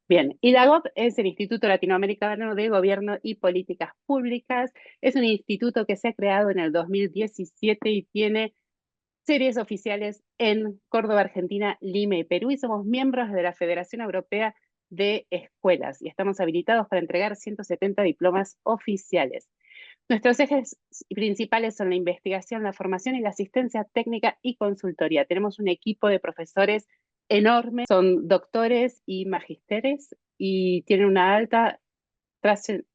Bien, IDAGOP es el Instituto Latinoamericano de Gobierno y Políticas Públicas. Es un instituto que se ha creado en el 2017 y tiene series oficiales en Córdoba, Argentina, Lima y Perú, y somos miembros de la Federación Europea de Escuelas y estamos habilitados para entregar 170 diplomas oficiales. Nuestros ejes principales son la investigación, la formación y la asistencia técnica y consultoría. Tenemos un equipo de profesores enorme, son doctores y magísteres y tienen una alta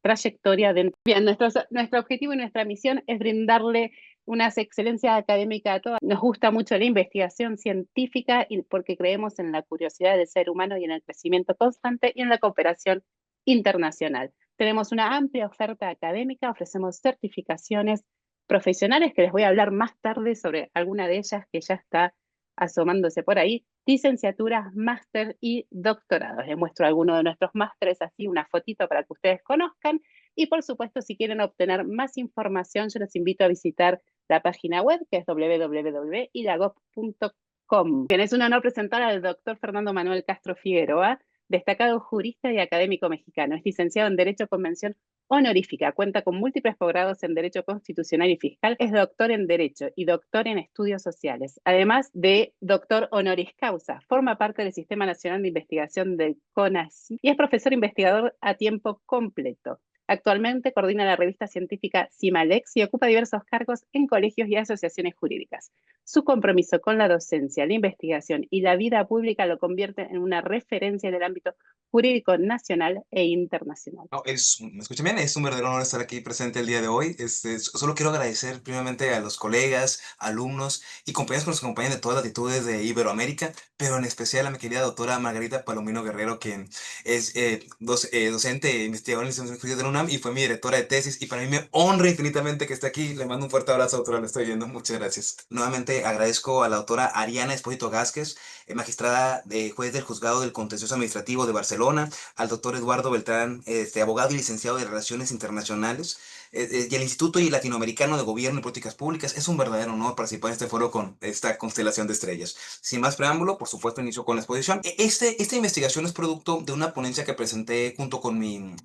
trayectoria dentro. Bien, nuestro objetivo y nuestra misión es brindarle una excelencia académica a todos. Nos gusta mucho la investigación científica y porque creemos en la curiosidad del ser humano y en el crecimiento constante y en la cooperación internacional. Tenemos una amplia oferta académica, ofrecemos certificaciones profesionales que les voy a hablar más tarde sobre alguna de ellas que ya está asomándose por ahí, licenciaturas, máster y doctorados. Les muestro algunos de nuestros másteres, así una fotito para que ustedes conozcan. Y por supuesto, si quieren obtener más información, yo los invito a visitar la página web, que es www.idagop.com. Es un honor presentar al doctor Fernando Manuel Castro Figueroa, destacado jurista y académico mexicano. Es licenciado en Derecho Convención honorífica, cuenta con múltiples posgrados en Derecho Constitucional y Fiscal, es doctor en Derecho y doctor en Estudios Sociales, además de doctor honoris causa. Forma parte del Sistema Nacional de Investigación del CONACYT y es profesor investigador a tiempo completo. Actualmente coordina la revista científica Cimalex y ocupa diversos cargos en colegios y asociaciones jurídicas. Su compromiso con la docencia, la investigación y la vida pública lo convierte en una referencia en el ámbito jurídico nacional e internacional. No, me escuchan bien, es un verdadero honor estar aquí presente el día de hoy. Solo quiero agradecer primeramente a los colegas, alumnos y compañeros que nos acompañan de todas las latitudes de Iberoamérica, pero en especial a mi querida doctora Margarita Palomino Guerrero, quien es docente e investigadora en la Institución de la UNAM y fue mi directora de tesis. Y para mí me honra infinitamente que esté aquí. Le mando un fuerte abrazo, doctora, la estoy viendo. Muchas gracias. Nuevamente agradezco a la doctora Ariana Espósito Gázquez, magistrada de juez del Juzgado del Contencioso Administrativo de Barcelona, al doctor Eduardo Beltrán, abogado y licenciado de Relaciones Internacionales, y el Instituto Latinoamericano de Gobierno y Políticas Públicas. Es un verdadero honor participar en este foro con esta constelación de estrellas. Sin más preámbulo, por supuesto, inicio con la exposición. Esta investigación es producto de una ponencia que presenté junto con mi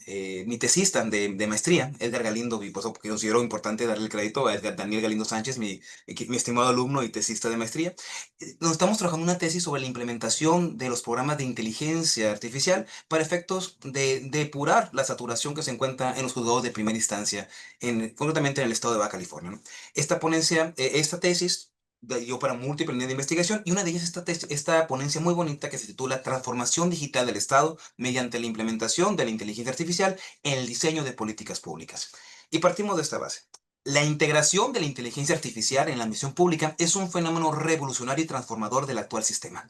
tesista de maestría, Edgar Galindo, y por eso considero importante darle el crédito a Edgar Daniel Galindo Sánchez, mi estimado alumno y tesista de maestría. Nos estamos trabajando una tesis sobre la implementación de los programas de inteligencia artificial para efectos de depurar la saturación que se encuentra en los juzgados de primera instancia, concretamente en el estado de Baja California, ¿no? Esta tesis dio para múltiples líneas de investigación y una de ellas esta ponencia muy bonita que se titula Transformación Digital del Estado mediante la implementación de la inteligencia artificial en el diseño de políticas públicas. Y partimos de esta base. La integración de la inteligencia artificial en la misión pública es un fenómeno revolucionario y transformador del actual sistema.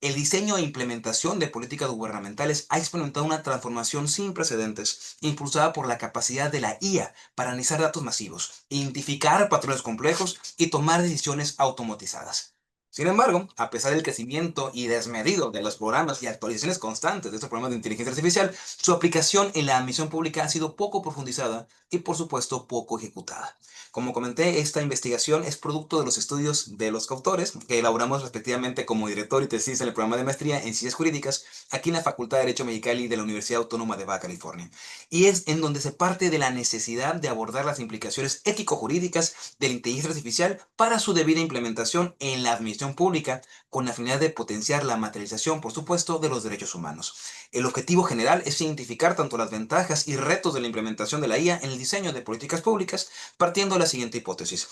El diseño e implementación de políticas gubernamentales ha experimentado una transformación sin precedentes, impulsada por la capacidad de la IA para analizar datos masivos, identificar patrones complejos y tomar decisiones automatizadas. Sin embargo, a pesar del crecimiento y desmedido de los programas y actualizaciones constantes de estos programas de inteligencia artificial, su aplicación en la misión pública ha sido poco profundizada y, por supuesto, poco ejecutada. Como comenté, esta investigación es producto de los estudios de los autores que elaboramos respectivamente como director y tesista en el programa de maestría en Ciencias Jurídicas aquí en la Facultad de Derecho Mexicali de la Universidad Autónoma de Baja California. Y es en donde se parte de la necesidad de abordar las implicaciones ético-jurídicas de la inteligencia artificial para su debida implementación en la administración pública con la finalidad de potenciar la materialización, por supuesto, de los derechos humanos. El objetivo general es identificar tanto las ventajas y retos de la implementación de la IA en el diseño de políticas públicas, partiendo de la siguiente hipótesis.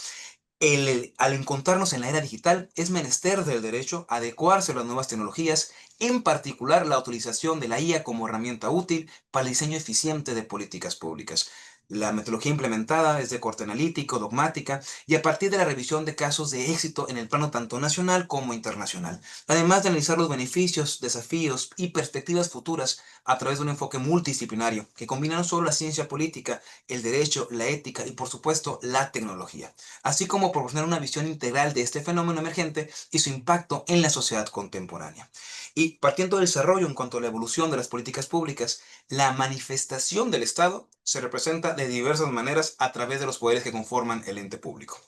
Al encontrarnos en la era digital, es menester del derecho adecuarse a las nuevas tecnologías, en particular la utilización de la IA como herramienta útil para el diseño eficiente de políticas públicas. La metodología implementada es de corte analítico, dogmática y a partir de la revisión de casos de éxito en el plano tanto nacional como internacional, además de analizar los beneficios, desafíos y perspectivas futuras a través de un enfoque multidisciplinario que combina no solo la ciencia política, el derecho, la ética y por supuesto la tecnología, así como proporcionar una visión integral de este fenómeno emergente y su impacto en la sociedad contemporánea. Y partiendo del desarrollo en cuanto a la evolución de las políticas públicas, la manifestación del Estado se representa de diversas maneras a través de los poderes que conforman el ente público.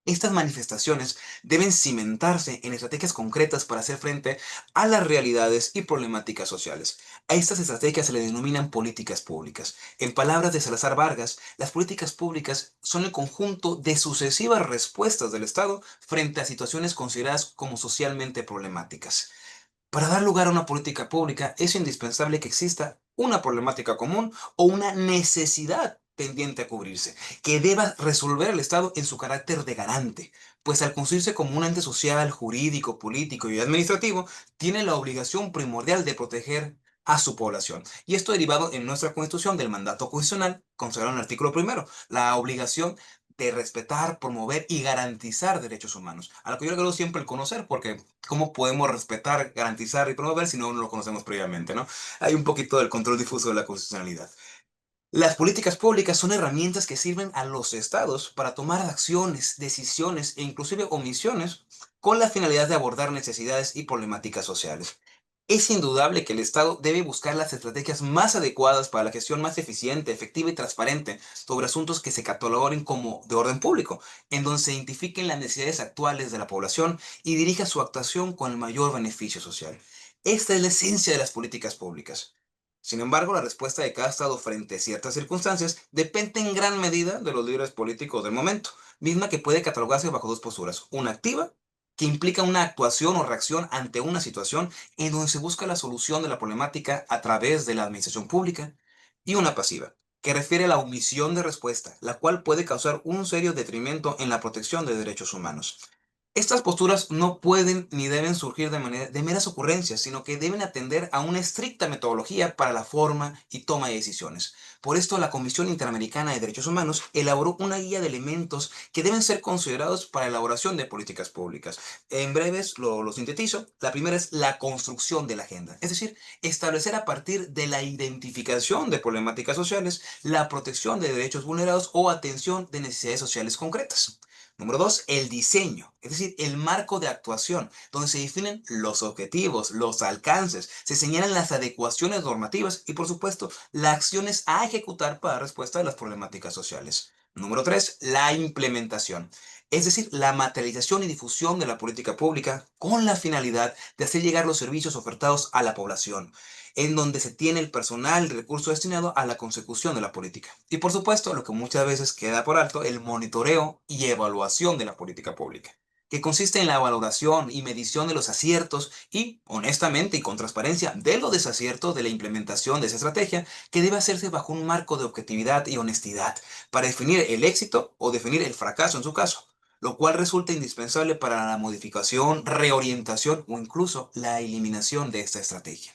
Estas manifestaciones deben cimentarse en estrategias concretas para hacer frente a las realidades y problemáticas sociales. A estas estrategias se le denominan políticas públicas. En palabras de Salazar Vargas, las políticas públicas son el conjunto de sucesivas respuestas del Estado frente a situaciones consideradas como socialmente problemáticas. Para dar lugar a una política pública es indispensable que exista una problemática común o una necesidad pendiente a cubrirse, que deba resolver el Estado en su carácter de garante, pues al construirse como un ente social, jurídico, político y administrativo, tiene la obligación primordial de proteger a su población. Y esto derivado en nuestra Constitución del mandato constitucional, consagrado en el artículo primero, la obligación de respetar, promover y garantizar derechos humanos, a lo que yo le quiero siempre el conocer, porque ¿cómo podemos respetar, garantizar y promover si no lo conocemos previamente, ¿no? Hay un poquito del control difuso de la constitucionalidad. Las políticas públicas son herramientas que sirven a los estados para tomar acciones, decisiones e inclusive omisiones con la finalidad de abordar necesidades y problemáticas sociales. Es indudable que el Estado debe buscar las estrategias más adecuadas para la gestión más eficiente, efectiva y transparente sobre asuntos que se cataloguen como de orden público, en donde se identifiquen las necesidades actuales de la población y dirija su actuación con el mayor beneficio social. Esta es la esencia de las políticas públicas. Sin embargo, la respuesta de cada Estado frente a ciertas circunstancias depende en gran medida de los líderes políticos del momento, misma que puede catalogarse bajo dos posturas: una activa, que implica una actuación o reacción ante una situación en donde se busca la solución de la problemática a través de la administración pública, y una pasiva, que refiere a la omisión de respuesta, la cual puede causar un serio detrimento en la protección de derechos humanos. Estas posturas no pueden ni deben surgir de meras ocurrencias, sino que deben atender a una estricta metodología para la forma y toma de decisiones. Por esto, la Comisión Interamericana de Derechos Humanos elaboró una guía de elementos que deben ser considerados para la elaboración de políticas públicas. En breves, lo sintetizo. La primera es la construcción de la agenda, es decir, establecer a partir de la identificación de problemáticas sociales, la protección de derechos vulnerados o atención de necesidades sociales concretas. Número dos, el diseño, es decir, el marco de actuación, donde se definen los objetivos, los alcances, se señalan las adecuaciones normativas y, por supuesto, las acciones a ejecutar para dar respuesta a las problemáticas sociales. Número tres, la implementación, es decir, la materialización y difusión de la política pública con la finalidad de hacer llegar los servicios ofertados a la población, en donde se tiene el personal, el recurso destinado a la consecución de la política. Y por supuesto, lo que muchas veces queda por alto, el monitoreo y evaluación de la política pública, que consiste en la valoración y medición de los aciertos y, honestamente y con transparencia, de los desaciertos de la implementación de esa estrategia, que debe hacerse bajo un marco de objetividad y honestidad para definir el éxito o definir el fracaso en su caso, lo cual resulta indispensable para la modificación, reorientación o incluso la eliminación de esta estrategia.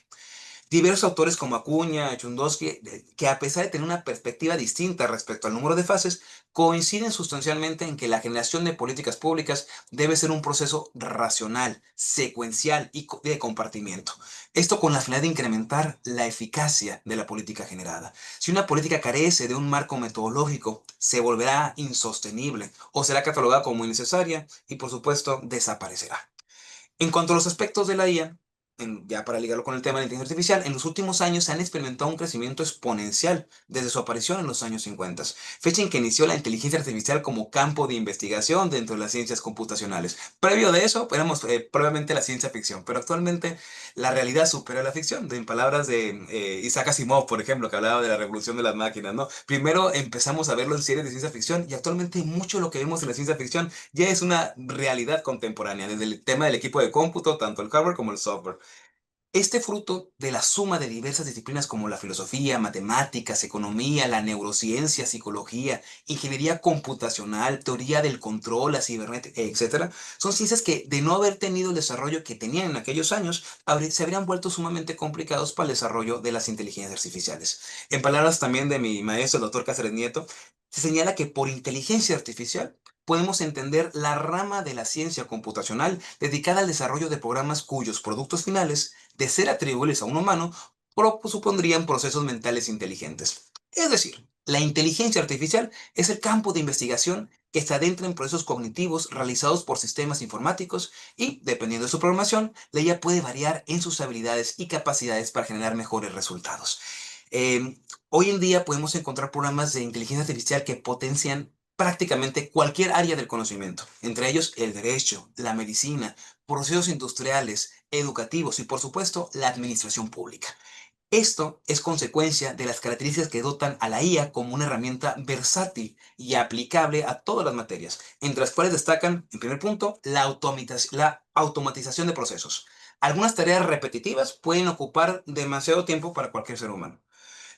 Diversos autores como Acuña, Chundosky, que a pesar de tener una perspectiva distinta respecto al número de fases, coinciden sustancialmente en que la generación de políticas públicas debe ser un proceso racional, secuencial y de compartimiento. Esto con la finalidad de incrementar la eficacia de la política generada. Si una política carece de un marco metodológico, se volverá insostenible o será catalogada como innecesaria y, por supuesto, desaparecerá. En cuanto a los aspectos de la IA, ya para ligarlo con el tema de la inteligencia artificial, en los últimos años se han experimentado un crecimiento exponencial desde su aparición en los años 50, fecha en que inició la inteligencia artificial como campo de investigación dentro de las ciencias computacionales. Previo de eso, éramos probablemente la ciencia ficción, pero actualmente la realidad supera la ficción. En palabras de Isaac Asimov, por ejemplo, que hablaba de la revolución de las máquinas, ¿no? Primero empezamos a verlo en series de ciencia ficción y actualmente mucho de lo que vemos en la ciencia ficción ya es una realidad contemporánea, desde el tema del equipo de cómputo, tanto el hardware como el software. Este fruto de la suma de diversas disciplinas como la filosofía, matemáticas, economía, la neurociencia, psicología, ingeniería computacional, teoría del control, la cibernética, etcétera, son ciencias que, de no haber tenido el desarrollo que tenían en aquellos años, se habrían vuelto sumamente complicados para el desarrollo de las inteligencias artificiales. En palabras también de mi maestro, el doctor Cáceres Nieto, se señala que por inteligencia artificial podemos entender la rama de la ciencia computacional dedicada al desarrollo de programas cuyos productos finales, de ser atribuibles a un humano, supondrían procesos mentales inteligentes. Es decir, la inteligencia artificial es el campo de investigación que se adentra en procesos cognitivos realizados por sistemas informáticos y, dependiendo de su programación, la IA puede variar en sus habilidades y capacidades para generar mejores resultados. Hoy en día podemos encontrar programas de inteligencia artificial que potencian prácticamente cualquier área del conocimiento, entre ellos el derecho, la medicina, procesos industriales, educativos y, por supuesto, la administración pública. Esto es consecuencia de las características que dotan a la IA como una herramienta versátil y aplicable a todas las materias, entre las cuales destacan, en primer punto, la automatización de procesos. Algunas tareas repetitivas pueden ocupar demasiado tiempo para cualquier ser humano.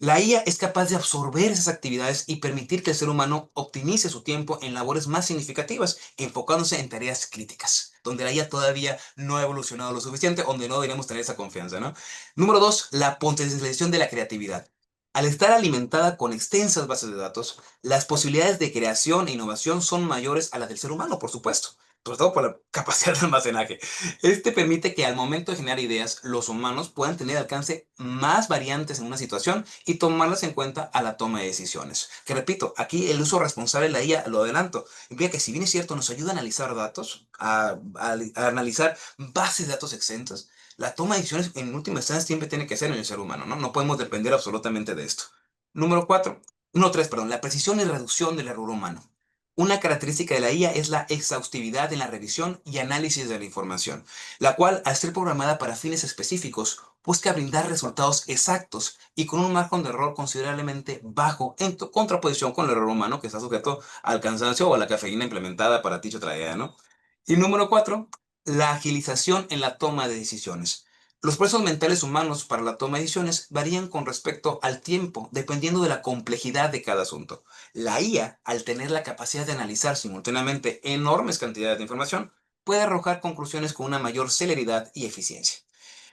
La IA es capaz de absorber esas actividades y permitir que el ser humano optimice su tiempo en labores más significativas, enfocándose en tareas críticas, donde la IA todavía no ha evolucionado lo suficiente, donde no deberíamos tener esa confianza, ¿no? Número dos, la potencialización de la creatividad. Al estar alimentada con extensas bases de datos, las posibilidades de creación e innovación son mayores a las del ser humano, por supuesto, sobre todo por la capacidad de almacenaje. Este permite que al momento de generar ideas, los humanos puedan tener alcance más variantes en una situación y tomarlas en cuenta a la toma de decisiones. Que repito, aquí el uso responsable de la IA, lo adelanto, implica que si bien es cierto, nos ayuda a analizar datos, a analizar bases de datos extensas, la toma de decisiones en última instancia siempre tiene que ser en el ser humano, ¿no? No podemos depender absolutamente de esto. Número 4, número 3, perdón, la precisión y reducción del error humano. Una característica de la IA es la exhaustividad en la revisión y análisis de la información, la cual, al ser programada para fines específicos, busca brindar resultados exactos y con un margen de error considerablemente bajo en contraposición con el error humano que está sujeto al cansancio o a la cafeína implementada para dicha tarea, ¿no? Y número 4, la agilización en la toma de decisiones. Los procesos mentales humanos para la toma de decisiones varían con respecto al tiempo, dependiendo de la complejidad de cada asunto. La IA, al tener la capacidad de analizar simultáneamente enormes cantidades de información, puede arrojar conclusiones con una mayor celeridad y eficiencia.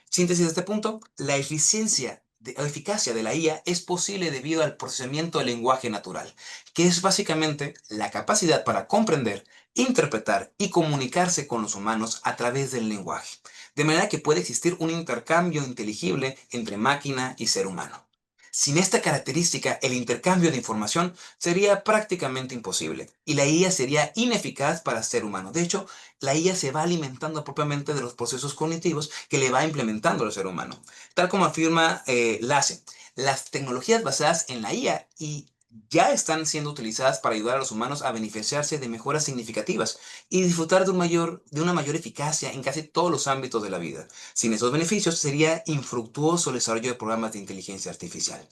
Síntesis de este punto, la eficacia de la IA es posible debido al procesamiento del lenguaje natural, que es básicamente la capacidad para comprender, interpretar y comunicarse con los humanos a través del lenguaje, de manera que puede existir un intercambio inteligible entre máquina y ser humano. Sin esta característica, el intercambio de información sería prácticamente imposible y la IA sería ineficaz para el ser humano. De hecho, la IA se va alimentando propiamente de los procesos cognitivos que le va implementando el ser humano. Tal como afirma Lasse, las tecnologías basadas en la IA y ya están siendo utilizadas para ayudar a los humanos a beneficiarse de mejoras significativas y disfrutar de una mayor eficacia en casi todos los ámbitos de la vida. Sin esos beneficios sería infructuoso el desarrollo de programas de inteligencia artificial.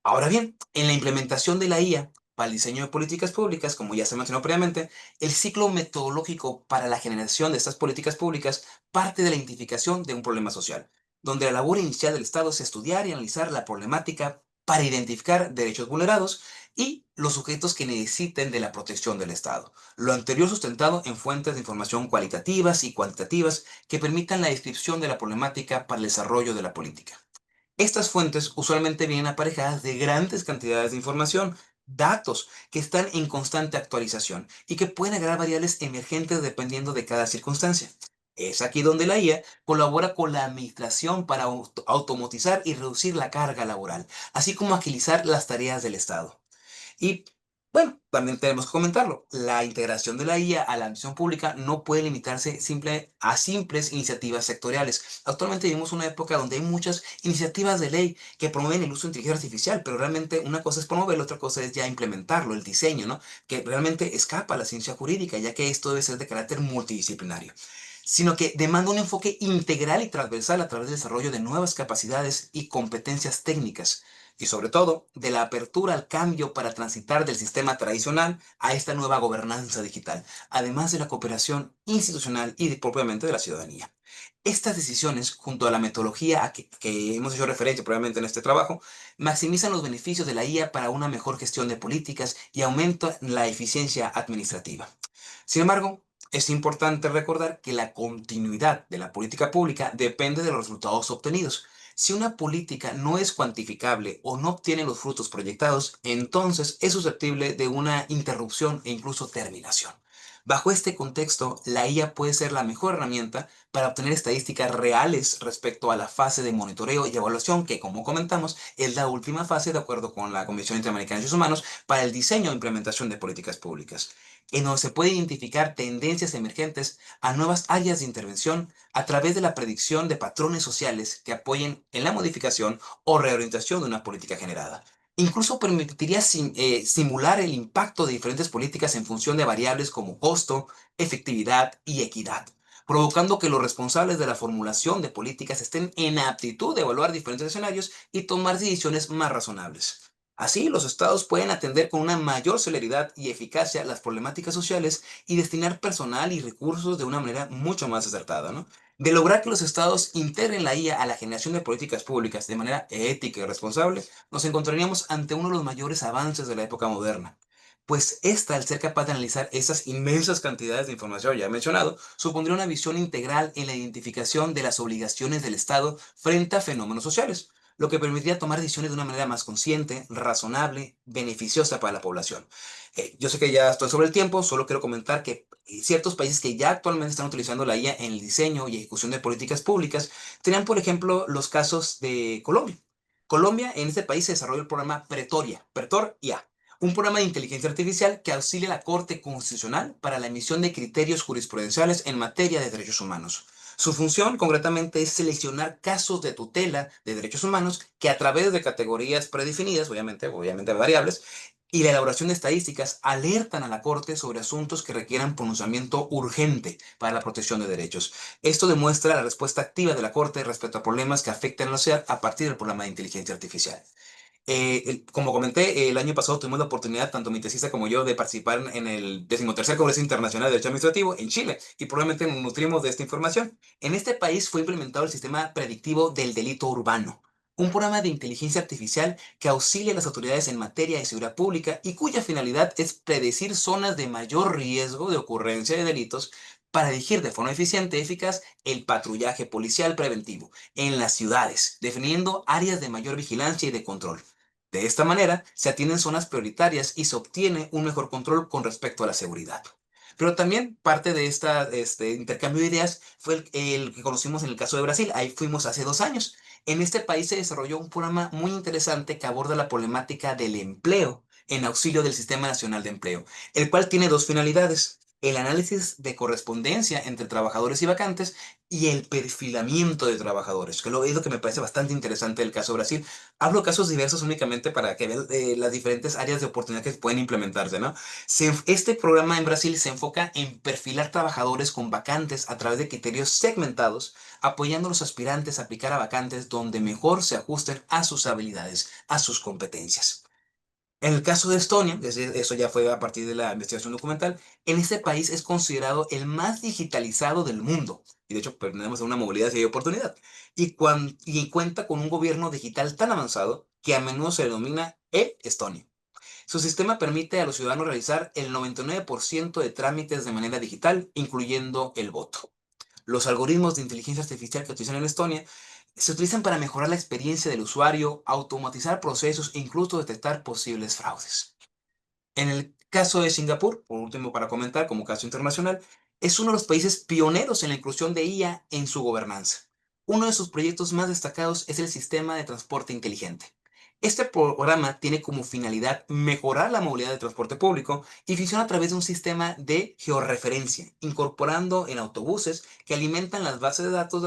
Ahora bien, en la implementación de la IA para el diseño de políticas públicas, como ya se mencionó previamente, el ciclo metodológico para la generación de estas políticas públicas parte de la identificación de un problema social, donde la labor inicial del Estado es estudiar y analizar la problemática para identificar derechos vulnerados y los sujetos que necesiten de la protección del Estado. Lo anterior sustentado en fuentes de información cualitativas y cuantitativas que permitan la descripción de la problemática para el desarrollo de la política. Estas fuentes usualmente vienen aparejadas de grandes cantidades de información, datos que están en constante actualización y que pueden agregar variables emergentes dependiendo de cada circunstancia. Es aquí donde la IA colabora con la administración para automatizar y reducir la carga laboral, así como agilizar las tareas del Estado. Y bueno, también tenemos que comentarlo. La integración de la IA a la administración pública no puede limitarse a simples iniciativas sectoriales. Actualmente vivimos una época donde hay muchas iniciativas de ley que promueven el uso de inteligencia artificial, pero realmente una cosa es promoverlo, otra cosa es ya implementarlo, el diseño, ¿no? Que realmente escapa a la ciencia jurídica, ya que esto debe ser de carácter multidisciplinario, sino que demanda un enfoque integral y transversal a través del desarrollo de nuevas capacidades y competencias técnicas, y sobre todo de la apertura al cambio para transitar del sistema tradicional a esta nueva gobernanza digital, además de la cooperación institucional y propiamente de la ciudadanía. Estas decisiones, junto a la metodología que hemos hecho referencia probablemente en este trabajo, maximizan los beneficios de la IA para una mejor gestión de políticas y aumentan la eficiencia administrativa. Sin embargo, es importante recordar que la continuidad de la política pública depende de los resultados obtenidos. Si una política no es cuantificable o no obtiene los frutos proyectados, entonces es susceptible de una interrupción e incluso terminación. Bajo este contexto, la IA puede ser la mejor herramienta para obtener estadísticas reales respecto a la fase de monitoreo y evaluación, que como comentamos es la última fase de acuerdo con la Convención Interamericana de Derechos Humanos para el diseño e implementación de políticas públicas, en donde se puede identificar tendencias emergentes a nuevas áreas de intervención a través de la predicción de patrones sociales que apoyen en la modificación o reorientación de una política generada. Incluso permitiría simular el impacto de diferentes políticas en función de variables como costo, efectividad y equidad, provocando que los responsables de la formulación de políticas estén en aptitud de evaluar diferentes escenarios y tomar decisiones más razonables. Así, los estados pueden atender con una mayor celeridad y eficacia las problemáticas sociales y destinar personal y recursos de una manera mucho más acertada, ¿no? De lograr que los estados integren la IA a la generación de políticas públicas de manera ética y responsable, nos encontraríamos ante uno de los mayores avances de la época moderna. Pues esta, al ser capaz de analizar esas inmensas cantidades de información ya mencionado, supondría una visión integral en la identificación de las obligaciones del Estado frente a fenómenos sociales, lo que permitiría tomar decisiones de una manera más consciente, razonable, beneficiosa para la población. Yo sé que ya estoy sobre el tiempo, solo quiero comentar que ciertos países que ya actualmente están utilizando la IA en el diseño y ejecución de políticas públicas, tenían, por ejemplo, los casos de Colombia. Colombia, en este país se desarrolló el programa Pretoria, Pretor IA, un programa de inteligencia artificial que auxilia a la Corte Constitucional para la emisión de criterios jurisprudenciales en materia de derechos humanos. Su función, concretamente, es seleccionar casos de tutela de derechos humanos que a través de categorías predefinidas, obviamente variables, y la elaboración de estadísticas alertan a la Corte sobre asuntos que requieran pronunciamiento urgente para la protección de derechos. Esto demuestra la respuesta activa de la Corte respecto a problemas que afectan a la sociedad a partir del programa de inteligencia artificial. Como comenté, el año pasado tuvimos la oportunidad, tanto mi tesista como yo, de participar en el 13º Congreso Internacional de Derecho Administrativo en Chile y probablemente nos nutrimos de esta información. En este país fue implementado el sistema predictivo del delito urbano, un programa de inteligencia artificial que auxilia a las autoridades en materia de seguridad pública y cuya finalidad es predecir zonas de mayor riesgo de ocurrencia de delitos para dirigir de forma eficiente y eficaz el patrullaje policial preventivo en las ciudades, definiendo áreas de mayor vigilancia y de control. De esta manera, se atienden zonas prioritarias y se obtiene un mejor control con respecto a la seguridad. Pero también parte de este intercambio de ideas fue el que conocimos en el caso de Brasil. Ahí fuimos hace 2 años. En este país se desarrolló un programa muy interesante que aborda la problemática del empleo en auxilio del Sistema Nacional de Empleo, el cual tiene dos finalidades: el análisis de correspondencia entre trabajadores y vacantes y el perfilamiento de trabajadores, que es lo que me parece bastante interesante del caso Brasil. Hablo de casos diversos únicamente para que vean las diferentes áreas de oportunidad que pueden implementarse, ¿no? Este programa en Brasil se enfoca en perfilar trabajadores con vacantes a través de criterios segmentados, apoyando a los aspirantes a aplicar a vacantes donde mejor se ajusten a sus habilidades, a sus competencias. En el caso de Estonia, eso ya fue a partir de la investigación documental, en este país es considerado el más digitalizado del mundo. Y de hecho, pues, tenemos una movilidad y oportunidad. Y cuenta con un gobierno digital tan avanzado que a menudo se denomina e-Estonia. Su sistema permite a los ciudadanos realizar el 99% de trámites de manera digital, incluyendo el voto. Los algoritmos de inteligencia artificial que utilizan en Estonia se utilizan para mejorar la experiencia del usuario, automatizar procesos e incluso detectar posibles fraudes. En el caso de Singapur, por último para comentar como caso internacional, es uno de los países pioneros en la inclusión de IA en su gobernanza. Uno de sus proyectos más destacados es el sistema de transporte inteligente. Este programa tiene como finalidad mejorar la movilidad del transporte público y funciona a través de un sistema de georreferencia, incorporando en autobuses que alimentan las bases de datos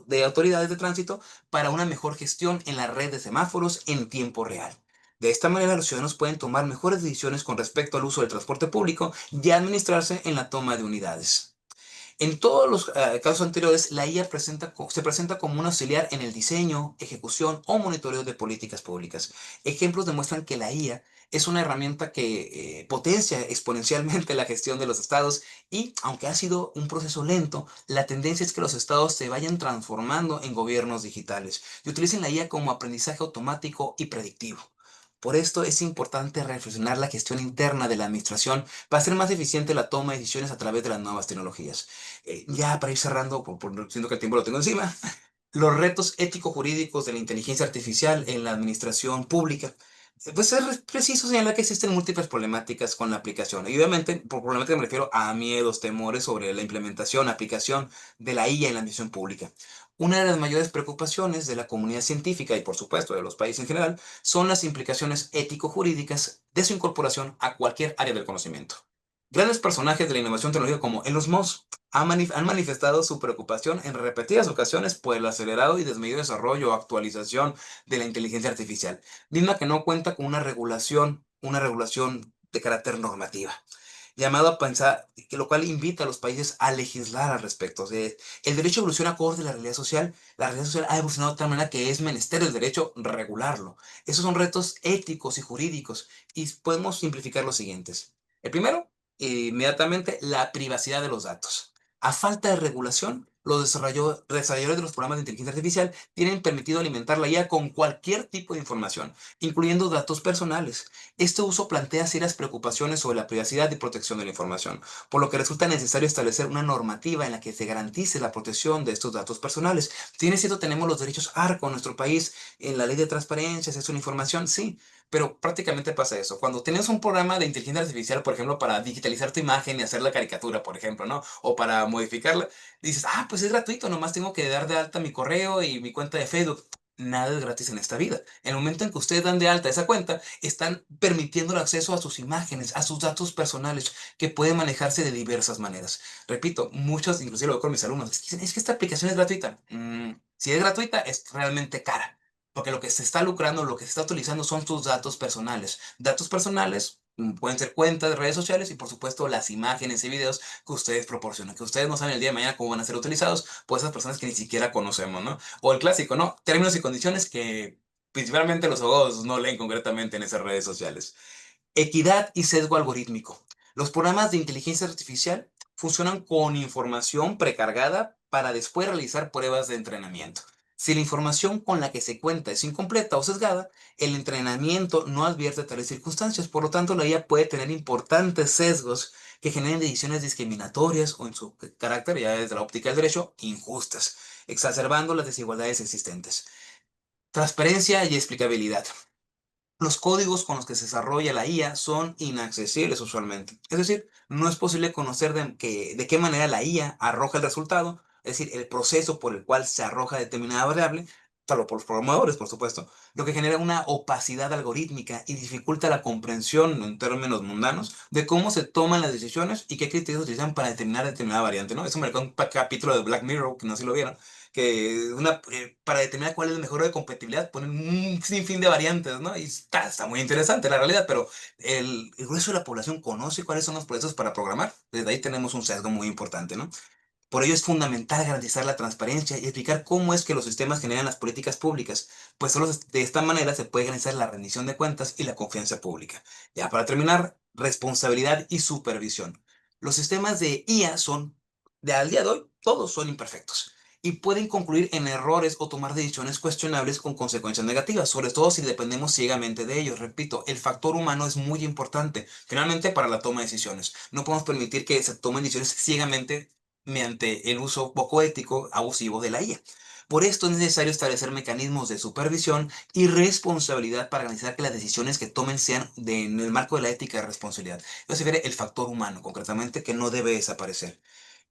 de autoridades de tránsito para una mejor gestión en la red de semáforos en tiempo real. De esta manera, los ciudadanos pueden tomar mejores decisiones con respecto al uso del transporte público y administrarse en la toma de unidades. En todos los casos anteriores, la IA se presenta como un auxiliar en el diseño, ejecución o monitoreo de políticas públicas. Ejemplos demuestran que la IA es una herramienta que potencia exponencialmente la gestión de los estados y, aunque ha sido un proceso lento, la tendencia es que los estados se vayan transformando en gobiernos digitales y utilicen la IA como aprendizaje automático y predictivo. Por esto es importante reflexionar la gestión interna de la administración para hacer más eficiente la toma de decisiones a través de las nuevas tecnologías. Ya para ir cerrando, siento que el tiempo lo tengo encima, los retos ético-jurídicos de la inteligencia artificial en la administración pública. Pues es preciso señalar que existen múltiples problemáticas con la aplicación. Y obviamente, por problemática me refiero a miedos, temores sobre la implementación, aplicación de la IA en la administración pública. Una de las mayores preocupaciones de la comunidad científica y por supuesto de los países en general son las implicaciones ético-jurídicas de su incorporación a cualquier área del conocimiento. Grandes personajes de la innovación tecnológica como Elon Musk han manifestado su preocupación en repetidas ocasiones por el acelerado y desmedido desarrollo o actualización de la inteligencia artificial, misma que no cuenta con una regulación de carácter normativa llamado a pensar, que lo cual invita a los países a legislar al respecto. O sea, el derecho evoluciona acorde a la realidad social ha evolucionado de tal manera que es menester el derecho regularlo. Esos son retos éticos y jurídicos y podemos simplificar los siguientes. El primero, inmediatamente, la privacidad de los datos. A falta de regulación, los desarrolladores de los programas de inteligencia artificial tienen permitido alimentar la IA con cualquier tipo de información, incluyendo datos personales. Este uso plantea serias preocupaciones sobre la privacidad y protección de la información, por lo que resulta necesario establecer una normativa en la que se garantice la protección de estos datos personales. Si bien es cierto, tenemos los derechos ARCO en nuestro país, en la ley de transparencia, acceso a la información, sí, pero prácticamente pasa eso. Cuando tienes un programa de inteligencia artificial, por ejemplo, para digitalizar tu imagen y hacer la caricatura, por ejemplo, ¿no? O para modificarla, dices, ah, pues es gratuito, nomás tengo que dar de alta mi correo y mi cuenta de Facebook. Nada es gratis en esta vida. En el momento en que ustedes dan de alta esa cuenta, están permitiendo el acceso a sus imágenes, a sus datos personales, que pueden manejarse de diversas maneras. Repito, muchos, inclusive lo veo con mis alumnos, dicen, es que esta aplicación es gratuita. Si es gratuita, es realmente cara. Porque lo que se está lucrando, lo que se está utilizando son tus datos personales. Datos personales pueden ser cuentas de redes sociales y por supuesto las imágenes y videos que ustedes proporcionan, que ustedes no saben el día de mañana cómo van a ser utilizados por esas personas que ni siquiera conocemos, ¿no? O el clásico, ¿no? Términos y condiciones que principalmente los abogados no leen concretamente en esas redes sociales. Equidad y sesgo algorítmico. Los programas de inteligencia artificial funcionan con información precargada para después realizar pruebas de entrenamiento. Si la información con la que se cuenta es incompleta o sesgada, el entrenamiento no advierte tales circunstancias. Por lo tanto, la IA puede tener importantes sesgos que generen decisiones discriminatorias o en su carácter, ya desde la óptica del derecho, injustas, exacerbando las desigualdades existentes. Transparencia y explicabilidad. Los códigos con los que se desarrolla la IA son inaccesibles usualmente. Es decir, no es posible conocer de qué manera la IA arroja el resultado, es decir, el proceso por el cual se arroja determinada variable, salvo por los programadores, por supuesto, lo que genera una opacidad algorítmica y dificulta la comprensión en términos mundanos de cómo se toman las decisiones y qué criterios se utilizan para determinar determinada variante, ¿no? Eso me recuerda un capítulo de Black Mirror, que no sé si lo vieron, que para determinar cuál es el mejor de compatibilidad ponen un sinfín de variantes, ¿no? Y está muy interesante la realidad, pero el grueso de la población conoce cuáles son los procesos para programar. Desde ahí tenemos un sesgo muy importante, ¿no? Por ello es fundamental garantizar la transparencia y explicar cómo es que los sistemas generan las políticas públicas, pues solo de esta manera se puede garantizar la rendición de cuentas y la confianza pública. Ya para terminar, responsabilidad y supervisión. Los sistemas de IA al día de hoy, todos son imperfectos y pueden concluir en errores o tomar decisiones cuestionables con consecuencias negativas, sobre todo si dependemos ciegamente de ellos. Repito, el factor humano es muy importante, finalmente, para la toma de decisiones. No podemos permitir que se tomen decisiones ciegamente mediante el uso poco ético, abusivo de la IA. Por esto es necesario establecer mecanismos de supervisión y responsabilidad para garantizar que las decisiones que tomen sean en el marco de la ética y responsabilidad. Eso se refiere el factor humano, concretamente, que no debe desaparecer.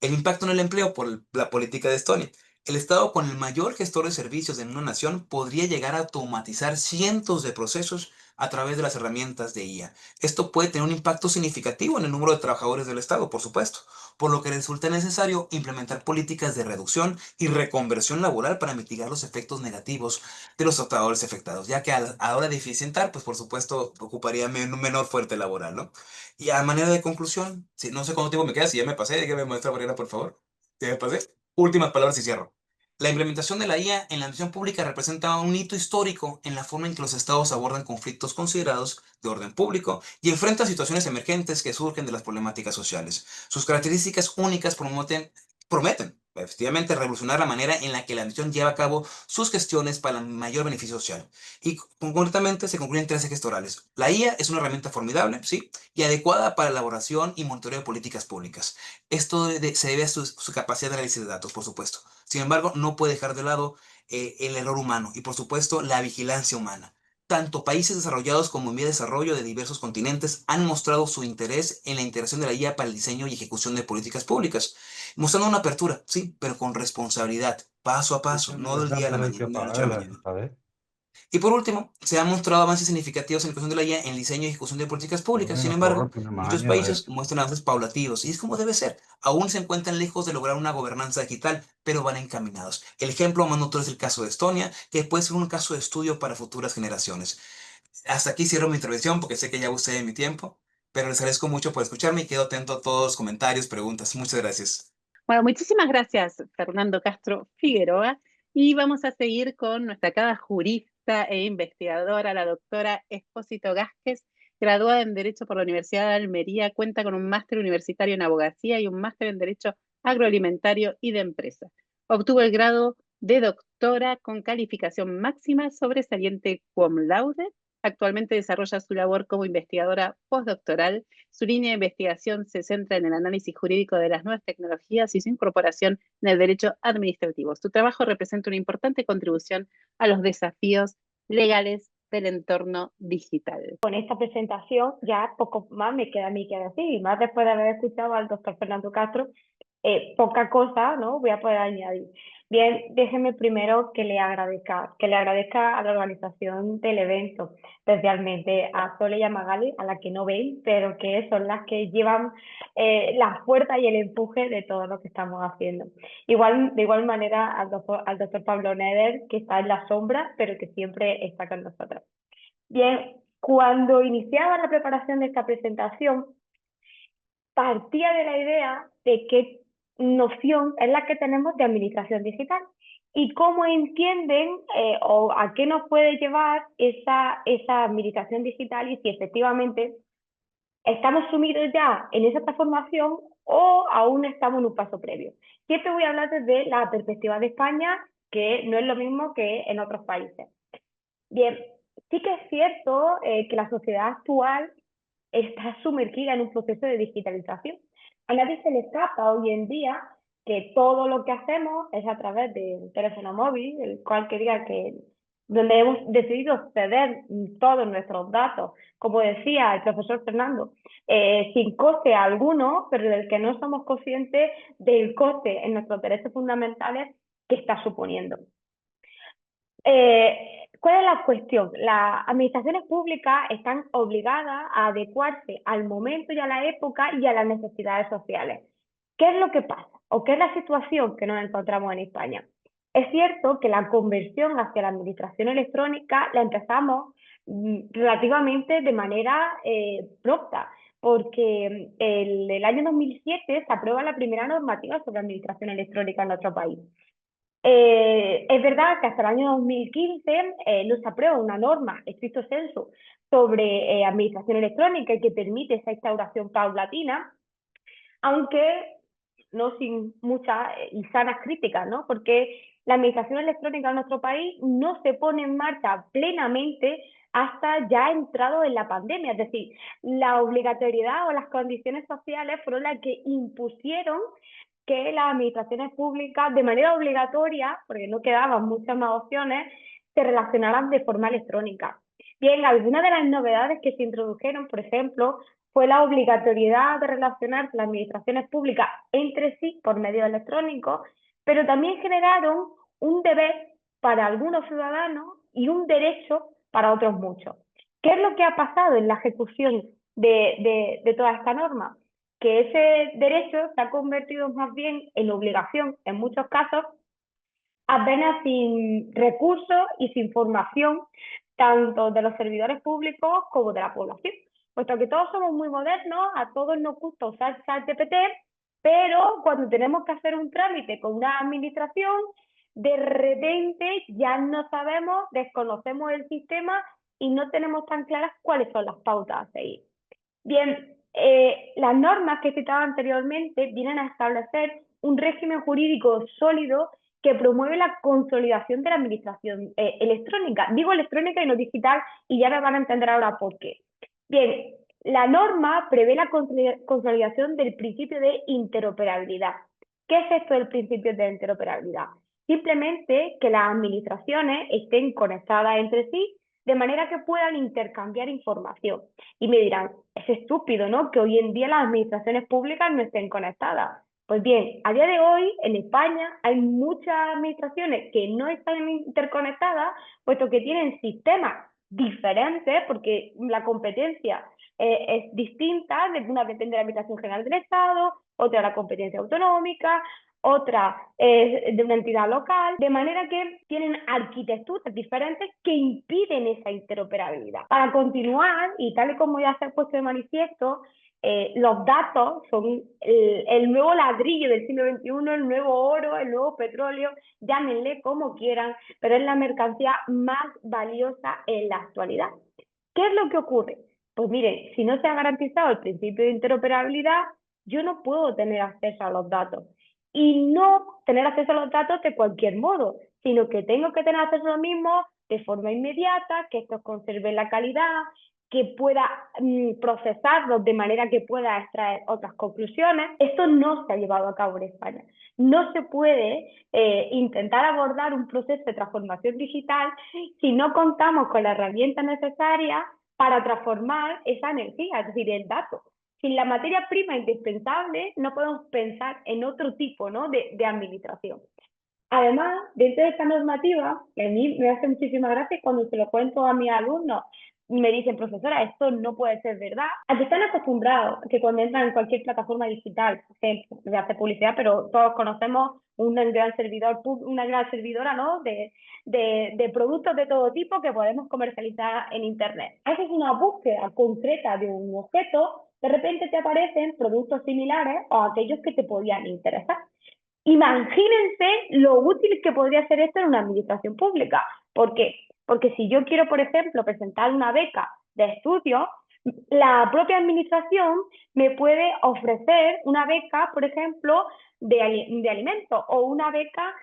El impacto en el empleo por la política de Estonia. El Estado con el mayor gestor de servicios en una nación podría llegar a automatizar cientos de procesos a través de las herramientas de IA. Esto puede tener un impacto significativo en el número de trabajadores del Estado, por supuesto, por lo que resulta necesario implementar políticas de reducción y reconversión laboral para mitigar los efectos negativos de los trabajadores afectados, ya que a la hora de eficientar, pues por supuesto ocuparía menor fuerte laboral, ¿no? Y a manera de conclusión, si no sé cuánto tiempo me queda, si ya me pasé, dígame, maestra Mariana, por favor. ¿Ya me pasé? Últimas palabras y cierro. La implementación de la IA en la administración pública representa un hito histórico en la forma en que los estados abordan conflictos considerados de orden público y enfrentan situaciones emergentes que surgen de las problemáticas sociales. Sus características únicas prometen, efectivamente, revolucionar la manera en la que la administración lleva a cabo sus gestiones para el mayor beneficio social. Y concretamente se concluyen tres ejes torales. La IA es una herramienta formidable, sí, y adecuada para la elaboración y monitoreo de políticas públicas. Esto se debe a su capacidad de análisis de datos, por supuesto. Sin embargo, no puede dejar de lado el error humano y, por supuesto, la vigilancia humana. Tanto países desarrollados como en vía de desarrollo de diversos continentes han mostrado su interés en la integración de la IA para el diseño y ejecución de políticas públicas, mostrando una apertura, sí, pero con responsabilidad, paso a paso, Escúchame, no del día a la déjame ver mañana, qué de la noche a la apagar mañana. a ver. Y por último, se han mostrado avances significativos en la inclusión de la IA en el diseño y ejecución de políticas públicas. Sin embargo, muchos países muestran avances paulativos y es como debe ser. Aún se encuentran lejos de lograr una gobernanza digital, pero van encaminados. El ejemplo más notorio es el caso de Estonia, que puede ser un caso de estudio para futuras generaciones. Hasta aquí cierro mi intervención porque sé que ya usé mi tiempo, pero les agradezco mucho por escucharme y quedo atento a todos los comentarios, preguntas. Muchas gracias. Bueno, muchísimas gracias, Fernando Castro Figueroa. Y vamos a seguir con nuestra cada jurista e investigadora, la doctora Expósito Gázquez, graduada en Derecho por la Universidad de Almería, cuenta con un máster universitario en abogacía y un máster en Derecho agroalimentario y de empresa. Obtuvo el grado de doctora con calificación máxima sobresaliente cum laude. Actualmente desarrolla su labor como investigadora postdoctoral. Su línea de investigación se centra en el análisis jurídico de las nuevas tecnologías y su incorporación en el derecho administrativo. Su trabajo representa una importante contribución a los desafíos legales del entorno digital. Con esta presentación ya poco más me queda a mí que decir, y más después de haber escuchado al doctor Fernando Castro, poca cosa, ¿no?, voy a poder añadir. Bien, déjeme primero que le agradezca a la organización del evento, especialmente a Sole y a Magali, a las que no ven, pero que son las que llevan la fuerza y el empuje de todo lo que estamos haciendo. De igual manera al doctor Pablo Neder, que está en la sombra, pero que siempre está con nosotros. Bien, cuando iniciaba la preparación de esta presentación, partía de la idea de qué noción es la que tenemos de administración digital y cómo entienden o a qué nos puede llevar esa administración digital y si efectivamente estamos sumidos ya en esa transformación o aún estamos en un paso previo. Siempre voy a hablar desde la perspectiva de España, que no es lo mismo que en otros países. Bien, sí que es cierto que la sociedad actual está sumergida en un proceso de digitalización. A nadie se le escapa hoy en día que todo lo que hacemos es a través de un teléfono móvil, el cual quería que donde hemos decidido ceder todos nuestros datos, como decía el profesor Fernando, sin coste alguno, pero del que no somos conscientes del coste en nuestros derechos fundamentales que está suponiendo. ¿Cuál es la cuestión? Las administraciones públicas están obligadas a adecuarse al momento y a la época y a las necesidades sociales. ¿Qué es lo que pasa? ¿O qué es la situación que nos encontramos en España? Es cierto que la conversión hacia la administración electrónica la empezamos relativamente de manera pronta, porque el año 2007 se aprueba la primera normativa sobre administración electrónica en nuestro país. Es verdad que hasta el año 2015 no se aprueba una norma, estricto sensu, sobre administración electrónica y que permite esa instauración paulatina, aunque no sin muchas y sanas críticas, ¿no? Porque la administración electrónica en nuestro país no se pone en marcha plenamente hasta ya entrado en la pandemia, es decir, la obligatoriedad o las condiciones sociales fueron las que impusieron que las administraciones públicas, de manera obligatoria, porque no quedaban muchas más opciones, se relacionaran de forma electrónica. Bien, algunas de las novedades que se introdujeron, por ejemplo, fue la obligatoriedad de relacionarse las administraciones públicas entre sí por medios electrónicos, pero también generaron un deber para algunos ciudadanos y un derecho para otros muchos. ¿Qué es lo que ha pasado en la ejecución de toda esta norma? Que ese derecho se ha convertido más bien en obligación, en muchos casos, apenas sin recursos y sin formación, tanto de los servidores públicos como de la población. Puesto que todos somos muy modernos, a todos nos gusta usar ChatGPT, pero cuando tenemos que hacer un trámite con una administración, de repente ya no sabemos, desconocemos el sistema y no tenemos tan claras cuáles son las pautas a seguir. Bien, las normas que citaba anteriormente vienen a establecer un régimen jurídico sólido que promueve la consolidación de la administración electrónica. Digo electrónica y no digital y ya me van a entender ahora por qué. Bien, la norma prevé la consolidación del principio de interoperabilidad. ¿Qué es esto del principio de interoperabilidad? Simplemente que las administraciones estén conectadas entre sí de manera que puedan intercambiar información. Y me dirán, es estúpido, ¿no?, que hoy en día las administraciones públicas no estén conectadas. Pues bien, a día de hoy en España hay muchas administraciones que no están interconectadas, puesto que tienen sistemas diferentes, porque la competencia es distinta, una depende de la Administración General del Estado, otra la competencia autonómica, otra es de una entidad local, de manera que tienen arquitecturas diferentes que impiden esa interoperabilidad. Para continuar, y tal y como ya se ha puesto de manifiesto, los datos son el nuevo ladrillo del siglo XXI, el nuevo oro, el nuevo petróleo, llámenle como quieran, pero es la mercancía más valiosa en la actualidad. ¿Qué es lo que ocurre? Pues miren, si no se ha garantizado el principio de interoperabilidad, yo no puedo tener acceso a los datos. Y no tener acceso a los datos de cualquier modo, sino que tengo que tener acceso a los mismos de forma inmediata, que estos conserven la calidad, que pueda procesarlos de manera que pueda extraer otras conclusiones. Esto no se ha llevado a cabo en España. No se puede intentar abordar un proceso de transformación digital si no contamos con la herramienta necesaria para transformar esa energía, es decir, el dato. Sin la materia prima indispensable, no podemos pensar en otro tipo, ¿no?, de administración. Además, dentro de esta normativa, que a mí me hace muchísima gracia cuando se lo cuento a mis alumnos, me dicen, profesora, esto no puede ser verdad. A que están acostumbrados a que cuando entran en cualquier plataforma digital, por ejemplo, de hacer publicidad, pero todos conocemos una gran servidora, ¿no?, de productos de todo tipo que podemos comercializar en Internet. Haces una búsqueda concreta de un objeto, de repente te aparecen productos similares o aquellos que te podían interesar. Imagínense lo útil que podría ser esto en una administración pública. ¿Por qué? Porque si yo quiero, por ejemplo, presentar una beca de estudio, la propia administración me puede ofrecer una beca, por ejemplo, de alimentos o una beca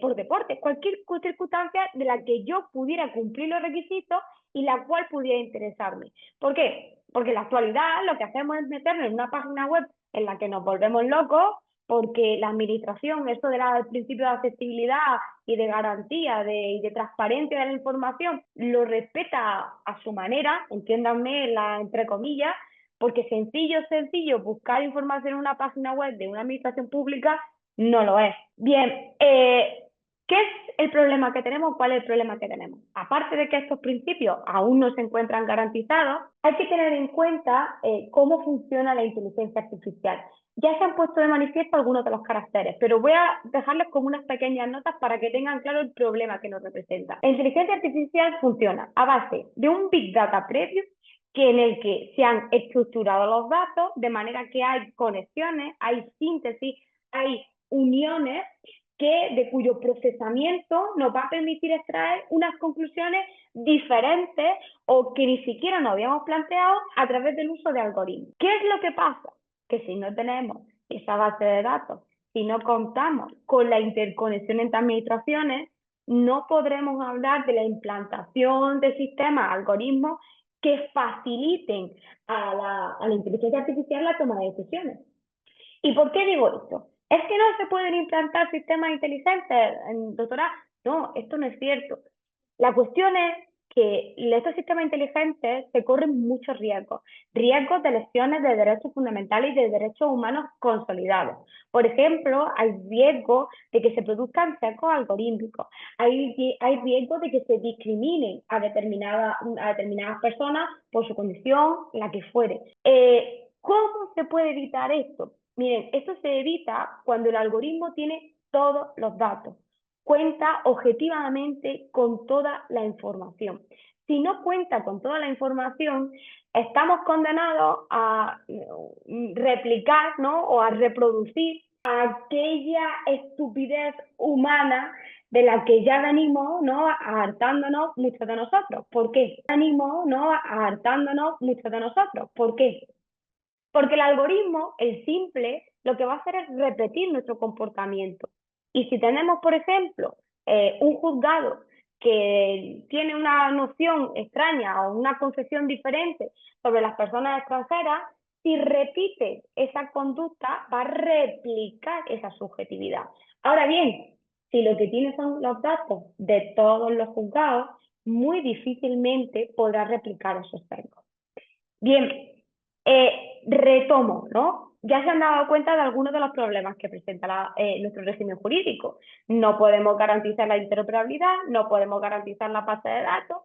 por deporte, cualquier circunstancia de la que yo pudiera cumplir los requisitos y la cual pudiera interesarme. ¿Por qué? Porque en la actualidad lo que hacemos es meternos en una página web en la que nos volvemos locos, porque la administración, eso del principio de accesibilidad y de garantía y de transparencia de la información, lo respeta a su manera, entiéndanme entre comillas, porque sencillo buscar información en una página web de una administración pública no lo es. Bien, ¿qué es el problema que tenemos? ¿Cuál es el problema que tenemos? Aparte de que estos principios aún no se encuentran garantizados, hay que tener en cuenta cómo funciona la inteligencia artificial. Ya se han puesto de manifiesto algunos de los caracteres, pero voy a dejarles como unas pequeñas notas para que tengan claro el problema que nos representa. La inteligencia artificial funciona a base de un Big Data previo en el que se han estructurado los datos de manera que hay conexiones, hay síntesis, hay uniones de cuyo procesamiento nos va a permitir extraer unas conclusiones diferentes o que ni siquiera nos habíamos planteado a través del uso de algoritmos. ¿Qué es lo que pasa? Que si no tenemos esa base de datos, si no contamos con la interconexión entre administraciones, no podremos hablar de la implantación de sistemas, algoritmos que faciliten a la inteligencia artificial la toma de decisiones. ¿Y por qué digo esto? ¿Es que no se pueden implantar sistemas inteligentes, doctora? No, esto no es cierto. La cuestión es que estos sistemas inteligentes se corren muchos riesgos de lesiones de derechos fundamentales y de derechos humanos consolidados. Por ejemplo, hay riesgo de que se produzcan sesgos algorítmicos, hay riesgo de que se discriminen a determinadas personas por su condición, la que fuere. ¿Cómo se puede evitar esto? Miren, esto se evita cuando el algoritmo tiene todos los datos, cuenta objetivamente con toda la información. Si no cuenta con toda la información, estamos condenados a replicar, ¿no?, o a reproducir aquella estupidez humana de la que ya venimos, ¿no?, hartándonos muchos de nosotros. ¿Por qué? ¿Por qué? Porque el algoritmo, el simple, lo que va a hacer es repetir nuestro comportamiento. Y si tenemos, por ejemplo, un juzgado que tiene una noción extraña o una concepción diferente sobre las personas extranjeras, si repite esa conducta, va a replicar esa subjetividad. Ahora bien, si lo que tiene son los datos de todos los juzgados, muy difícilmente podrá replicar esos sesgos. Bien, retomo, ¿no? ya se han dado cuenta de algunos de los problemas que presenta nuestro régimen jurídico. No podemos garantizar la interoperabilidad, no podemos garantizar la base de datos,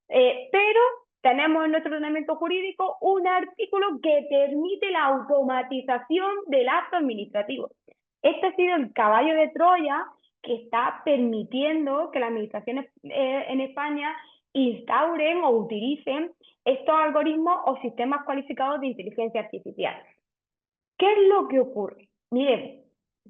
pero tenemos en nuestro ordenamiento jurídico un artículo que permite la automatización del acto administrativo. Este ha sido el caballo de Troya que está permitiendo que las administraciones en España instauren o utilicen estos algoritmos o sistemas cualificados de inteligencia artificial. ¿Qué es lo que ocurre? Miren,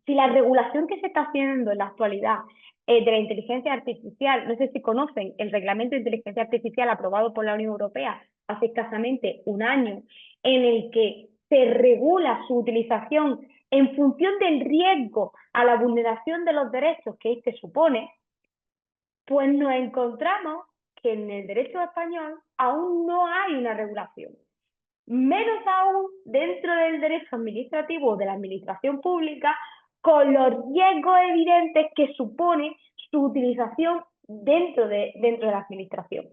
si la regulación que se está haciendo en la actualidad de la inteligencia artificial, no sé si conocen el reglamento de inteligencia artificial aprobado por la Unión Europea hace escasamente un año, en el que se regula su utilización en función del riesgo a la vulneración de los derechos que este supone, pues nos encontramos que en el derecho español aún no hay una regulación. Menos aún dentro del derecho administrativo de la administración pública, con los riesgos evidentes que supone su utilización dentro de la administración.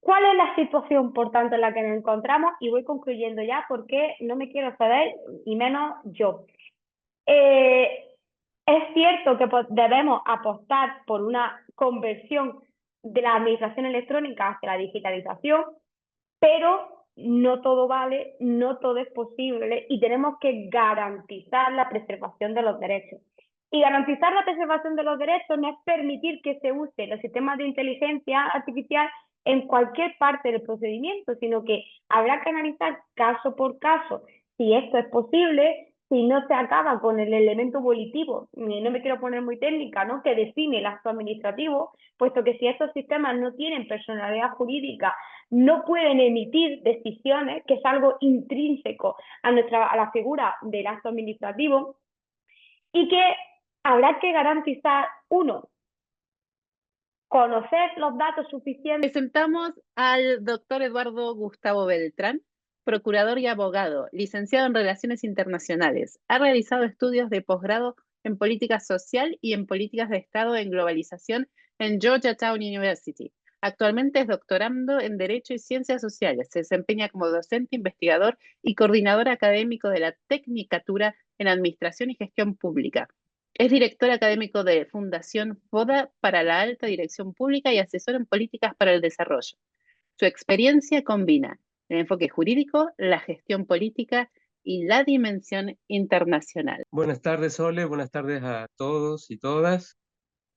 ¿Cuál es la situación, por tanto, en la que nos encontramos? Y voy concluyendo ya porque no me quiero ceder, y menos yo. Es cierto que debemos apostar por una conversión de la administración electrónica hacia la digitalización, pero no todo vale, no todo es posible y tenemos que garantizar la preservación de los derechos. Y garantizar la preservación de los derechos no es permitir que se use los sistemas de inteligencia artificial en cualquier parte del procedimiento, sino que habrá que analizar caso por caso si esto es posible, si no se acaba con el elemento volitivo, no me quiero poner muy técnica, ¿no?, que define el acto administrativo, puesto que si estos sistemas no tienen personalidad jurídica, no pueden emitir decisiones, que es algo intrínseco a la figura del acto administrativo, y que habrá que garantizar, uno, conocer los datos suficientes. Presentamos al doctor Eduardo Gustavo Beltrán, procurador y abogado, licenciado en Relaciones Internacionales. Ha realizado estudios de posgrado en política social y en políticas de Estado en globalización en Georgetown University. Actualmente es doctorando en Derecho y Ciencias Sociales. Se desempeña como docente, investigador y coordinador académico de la Tecnicatura en Administración y Gestión Pública. Es director académico de Fundación FODA para la Alta Dirección Pública y asesor en políticas para el desarrollo. Su experiencia combina el enfoque jurídico, la gestión política y la dimensión internacional. Buenas tardes, Sole. Buenas tardes a todos y todas.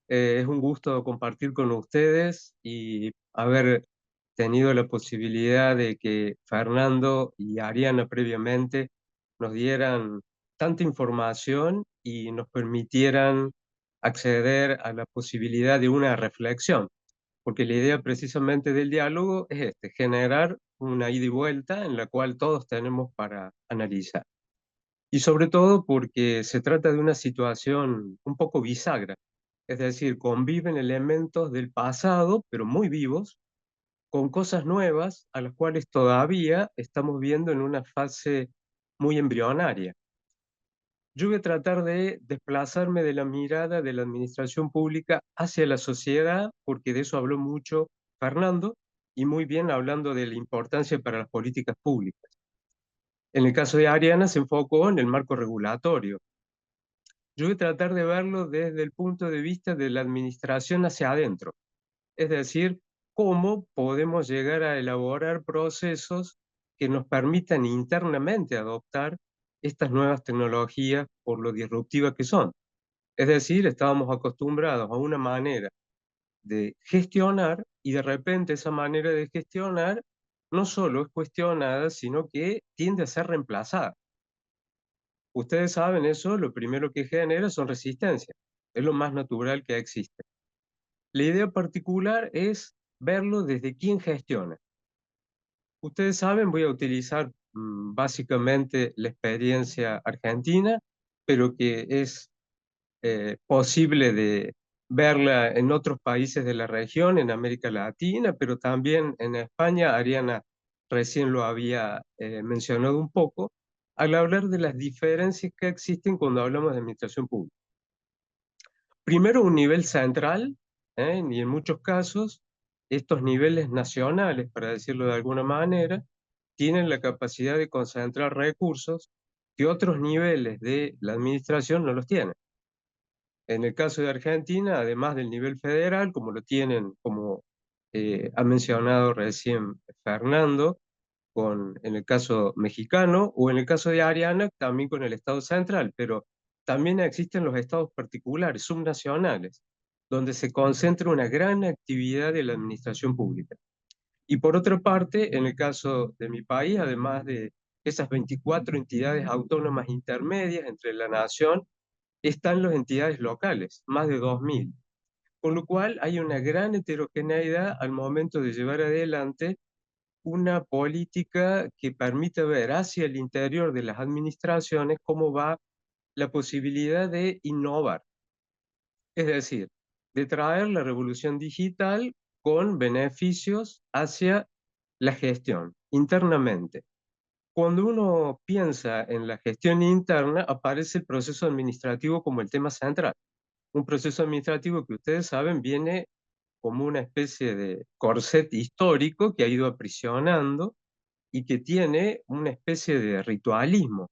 Es un gusto compartir con ustedes y haber tenido la posibilidad de que Fernando y Ariana previamente nos dieran tanta información y nos permitieran acceder a la posibilidad de una reflexión, porque la idea precisamente del diálogo es generar una ida y vuelta en la cual todos tenemos para analizar. Y sobre todo porque se trata de una situación un poco bisagra, es decir, conviven elementos del pasado, pero muy vivos, con cosas nuevas a las cuales todavía estamos viendo en una fase muy embrionaria. Yo voy a tratar de desplazarme de la mirada de la administración pública hacia la sociedad, porque de eso habló mucho Fernando, y muy bien hablando de la importancia para las políticas públicas. En el caso de Ariana se enfocó en el marco regulatorio. Yo voy a tratar de verlo desde el punto de vista de la administración hacia adentro, es decir, cómo podemos llegar a elaborar procesos que nos permitan internamente adoptar estas nuevas tecnologías por lo disruptivas que son. Es decir, estábamos acostumbrados a una manera de gestionar y de repente esa manera de gestionar no solo es cuestionada, sino que tiende a ser reemplazada. Ustedes saben eso, lo primero que genera son resistencias. Es lo más natural que existe. La idea particular es verlo desde quién gestiona. Ustedes saben, voy a utilizar básicamente la experiencia argentina, pero que es posible de verla en otros países de la región, en América Latina, pero también en España. Ariana recién lo había mencionado un poco, al hablar de las diferencias que existen cuando hablamos de administración pública. Primero, un nivel central, y en muchos casos, estos niveles nacionales, para decirlo de alguna manera, tienen la capacidad de concentrar recursos que otros niveles de la administración no los tienen. En el caso de Argentina, además del nivel federal, como lo tienen, como ha mencionado recién Fernando, en el caso mexicano, o en el caso de Ariana, también con el Estado central, pero también existen los estados particulares, subnacionales, donde se concentra una gran actividad de la administración pública. Y por otra parte, en el caso de mi país, además de esas 24 entidades autónomas intermedias entre la nación, están las entidades locales, más de 2000. Con lo cual hay una gran heterogeneidad al momento de llevar adelante una política que permita ver hacia el interior de las administraciones cómo va la posibilidad de innovar. Es decir, de traer la revolución digital con beneficios hacia la gestión internamente. Cuando uno piensa en la gestión interna, aparece el proceso administrativo como el tema central. Un proceso administrativo que ustedes saben viene como una especie de corset histórico que ha ido aprisionando y que tiene una especie de ritualismo,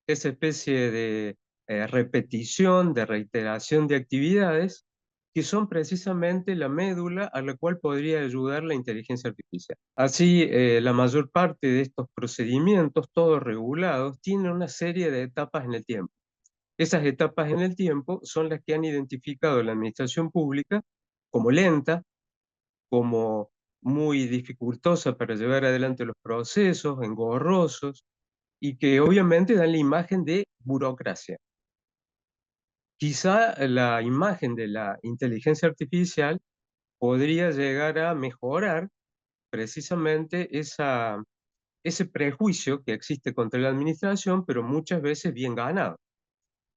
esa especie de repetición, de reiteración de actividades que son precisamente la médula a la cual podría ayudar la inteligencia artificial. Así, la mayor parte de estos procedimientos, todos regulados, tienen una serie de etapas en el tiempo. Esas etapas en el tiempo son las que han identificado la administración pública como lenta, como muy dificultosa para llevar adelante los procesos, engorrosos, y que obviamente dan la imagen de burocracia. Quizá la imagen de la inteligencia artificial podría llegar a mejorar precisamente ese prejuicio que existe contra la administración, pero muchas veces bien ganado.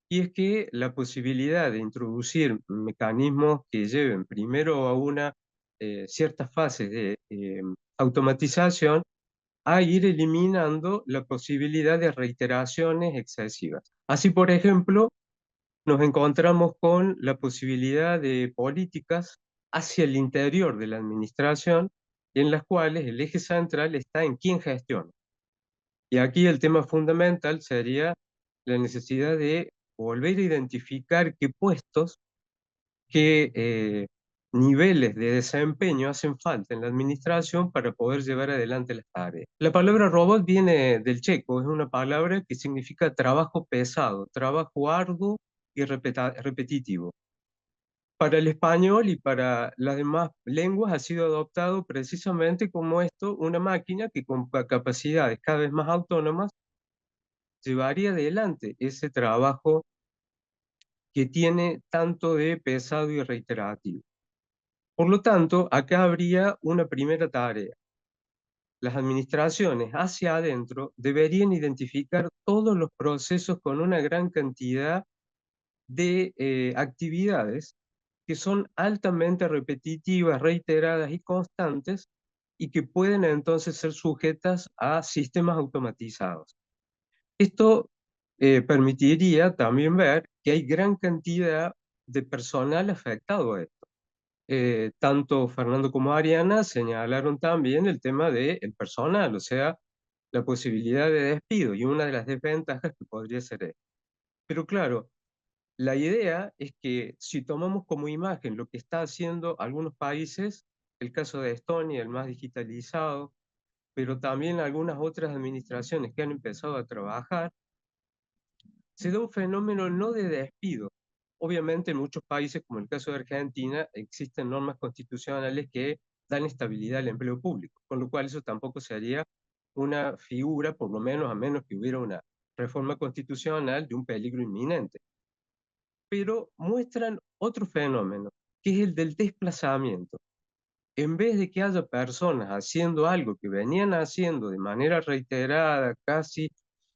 Y es que la posibilidad de introducir mecanismos que lleven primero a una ciertas fases de automatización a ir eliminando la posibilidad de reiteraciones excesivas. Así, por ejemplo, nos encontramos con la posibilidad de políticas hacia el interior de la administración en las cuales el eje central está en quién gestiona. Y aquí el tema fundamental sería la necesidad de volver a identificar qué puestos, qué niveles de desempeño hacen falta en la administración para poder llevar adelante las tareas. La palabra robot viene del checo, es una palabra que significa trabajo pesado, trabajo arduo y repetitivo. Para el español y para las demás lenguas ha sido adoptado precisamente como esto, una máquina que con capacidades cada vez más autónomas llevaría adelante ese trabajo que tiene tanto de pesado y reiterativo. Por lo tanto, acá habría una primera tarea. Las administraciones hacia adentro deberían identificar todos los procesos con una gran cantidad de actividades que son altamente repetitivas, reiteradas y constantes y que pueden entonces ser sujetas a sistemas automatizados. Esto permitiría también ver que hay gran cantidad de personal afectado a esto. Tanto Fernando como Ariana señalaron también el tema del personal, o sea, la posibilidad de despido y una de las desventajas que podría ser esto. Pero claro, la idea es que si tomamos como imagen lo que está haciendo algunos países, el caso de Estonia, el más digitalizado, pero también algunas otras administraciones que han empezado a trabajar, se da un fenómeno no de despido. Obviamente en muchos países, como el caso de Argentina, existen normas constitucionales que dan estabilidad al empleo público, con lo cual eso tampoco sería una figura, por lo menos a menos que hubiera una reforma constitucional de un peligro inminente. Pero muestran otro fenómeno, que es el del desplazamiento. En vez de que haya personas haciendo algo que venían haciendo de manera reiterada, casi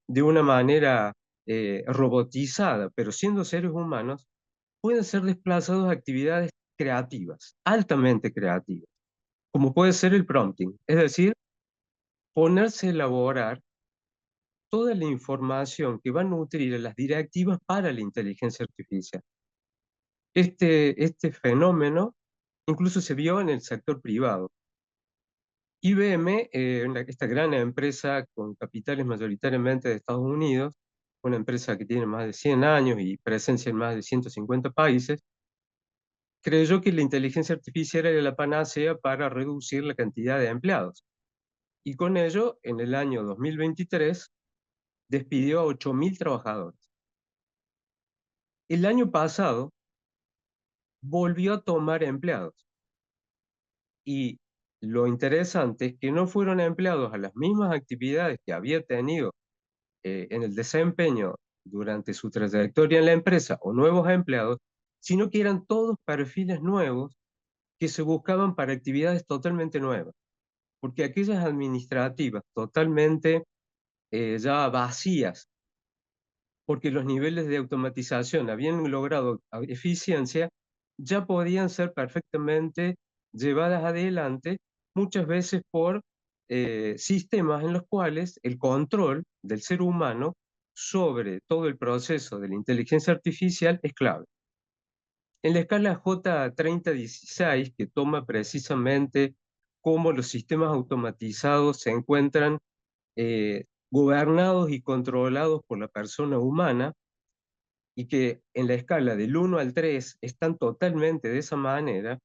de una manera robotizada, pero siendo seres humanos, pueden ser desplazados a actividades creativas, altamente creativas, como puede ser el prompting, es decir, ponerse a elaborar toda la información que va a nutrir a las directivas para la inteligencia artificial. Este fenómeno incluso se vio en el sector privado. IBM, esta gran empresa con capitales mayoritariamente de Estados Unidos, una empresa que tiene más de 100 años y presencia en más de 150 países, creyó que la inteligencia artificial era la panacea para reducir la cantidad de empleados. Y con ello, en el año 2023, despidió a 8.000 trabajadores. El año pasado volvió a tomar empleados. Y lo interesante es que no fueron empleados a las mismas actividades que había tenido en el desempeño durante su trayectoria en la empresa o nuevos empleados, sino que eran todos perfiles nuevos que se buscaban para actividades totalmente nuevas. Porque aquellas administrativas totalmente ya vacías, porque los niveles de automatización habían logrado eficiencia, ya podían ser perfectamente llevadas adelante, muchas veces por sistemas en los cuales el control del ser humano sobre todo el proceso de la inteligencia artificial es clave. En la escala J3016, que toma precisamente cómo los sistemas automatizados se encuentran gobernados y controlados por la persona humana, y que en la escala del 1 al 3 están totalmente de esa manera,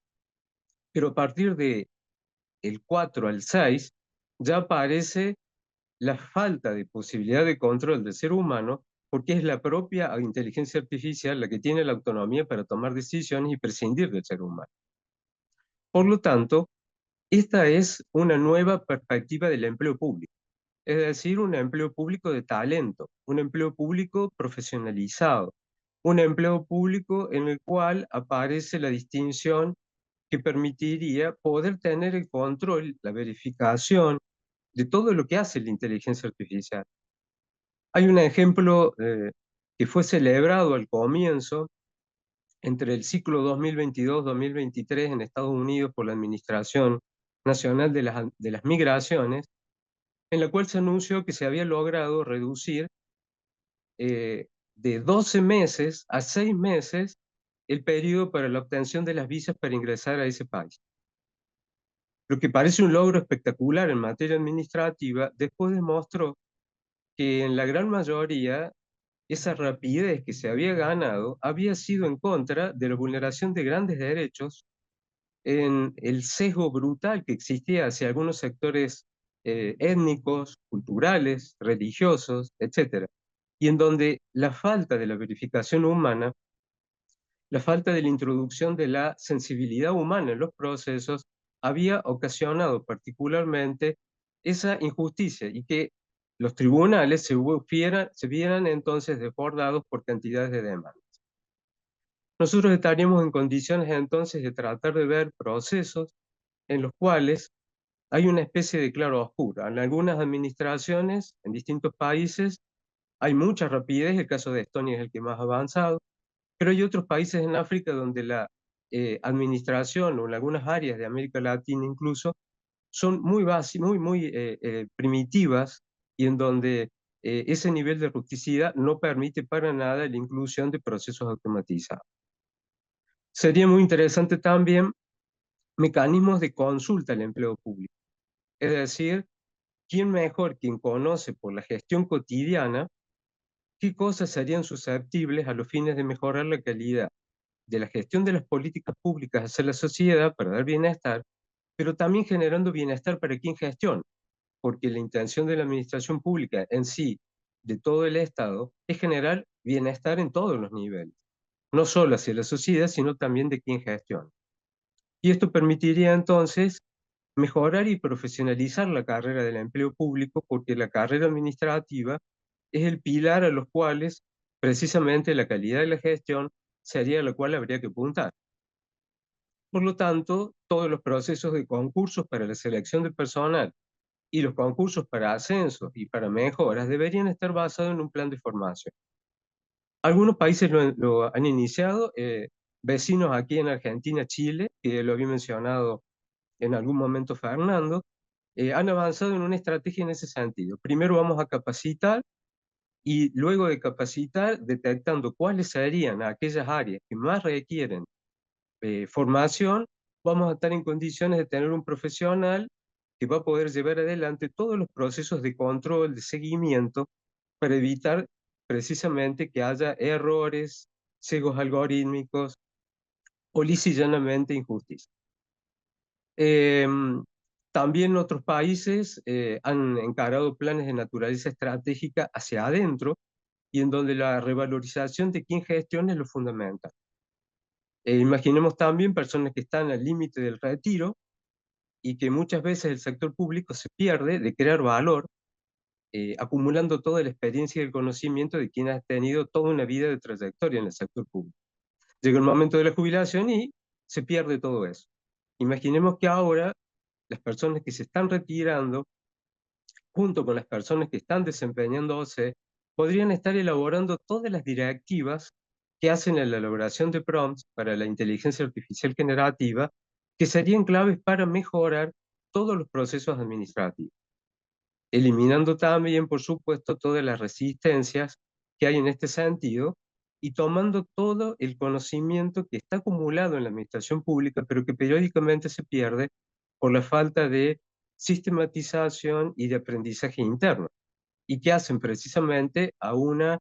pero a partir del 4 al 6 ya aparece la falta de posibilidad de control del ser humano, porque es la propia inteligencia artificial la que tiene la autonomía para tomar decisiones y prescindir del ser humano. Por lo tanto, esta es una nueva perspectiva del empleo público, es decir, un empleo público de talento, un empleo público profesionalizado, un empleo público en el cual aparece la distinción que permitiría poder tener el control, la verificación de todo lo que hace la inteligencia artificial. Hay un ejemplo que fue celebrado al comienzo entre el ciclo 2022-2023 en Estados Unidos por la Administración Nacional de las Migraciones, en la cual se anunció que se había logrado reducir de 12 meses a 6 meses el periodo para la obtención de las visas para ingresar a ese país. Lo que parece un logro espectacular en materia administrativa, después demostró que en la gran mayoría esa rapidez que se había ganado había sido en contra de la vulneración de grandes derechos, en el sesgo brutal que existía hacia algunos sectores étnicos, culturales, religiosos, etc. Y en donde la falta de la verificación humana, la falta de la introducción de la sensibilidad humana en los procesos, había ocasionado particularmente esa injusticia y que los tribunales se vieran entonces desbordados por cantidades de demandas. Nosotros estaríamos en condiciones entonces de tratar de ver procesos en los cuales hay una especie de claro oscuro. En algunas administraciones, en distintos países, hay mucha rapidez, el caso de Estonia es el que más avanzado, pero hay otros países en África donde la administración, o en algunas áreas de América Latina incluso, son muy básicas, muy primitivas, y en donde ese nivel de rusticidad no permite para nada la inclusión de procesos automatizados. Sería muy interesante también mecanismos de consulta al empleo público. Es decir, ¿quién mejor, quien conoce por la gestión cotidiana, qué cosas serían susceptibles a los fines de mejorar la calidad de la gestión de las políticas públicas hacia la sociedad para dar bienestar, pero también generando bienestar para quien gestiona? Porque la intención de la administración pública en sí, de todo el Estado, es generar bienestar en todos los niveles, no solo hacia la sociedad, sino también de quien gestiona. Y esto permitiría entonces mejorar y profesionalizar la carrera del empleo público, porque la carrera administrativa es el pilar a los cuales precisamente la calidad de la gestión sería a la cual habría que apuntar. Por lo tanto, todos los procesos de concursos para la selección de personal y los concursos para ascensos y para mejoras deberían estar basados en un plan de formación. Algunos países lo han iniciado, vecinos aquí en Argentina, Chile, que lo había mencionado en algún momento Fernando, han avanzado en una estrategia en ese sentido. Primero vamos a capacitar, y luego de capacitar, detectando cuáles serían aquellas áreas que más requieren formación, vamos a estar en condiciones de tener un profesional que va a poder llevar adelante todos los procesos de control, de seguimiento, para evitar precisamente que haya errores, sesgos algorítmicos o lisa y llanamente injusticia. También otros países han encarado planes de naturaleza estratégica hacia adentro y en donde la revalorización de quien gestiona es lo fundamental. Imaginemos también personas que están al límite del retiro y que muchas veces el sector público se pierde de crear valor, acumulando toda la experiencia y el conocimiento de quien ha tenido toda una vida de trayectoria en el sector público. Llega el momento de la jubilación y se pierde todo eso. Imaginemos que ahora las personas que se están retirando, junto con las personas que están desempeñándose, podrían estar elaborando todas las directivas que hacen en la elaboración de prompts para la inteligencia artificial generativa, que serían claves para mejorar todos los procesos administrativos, eliminando también, por supuesto, todas las resistencias que hay en este sentido y tomando todo el conocimiento que está acumulado en la administración pública, pero que periódicamente se pierde por la falta de sistematización y de aprendizaje interno, y que hacen precisamente a una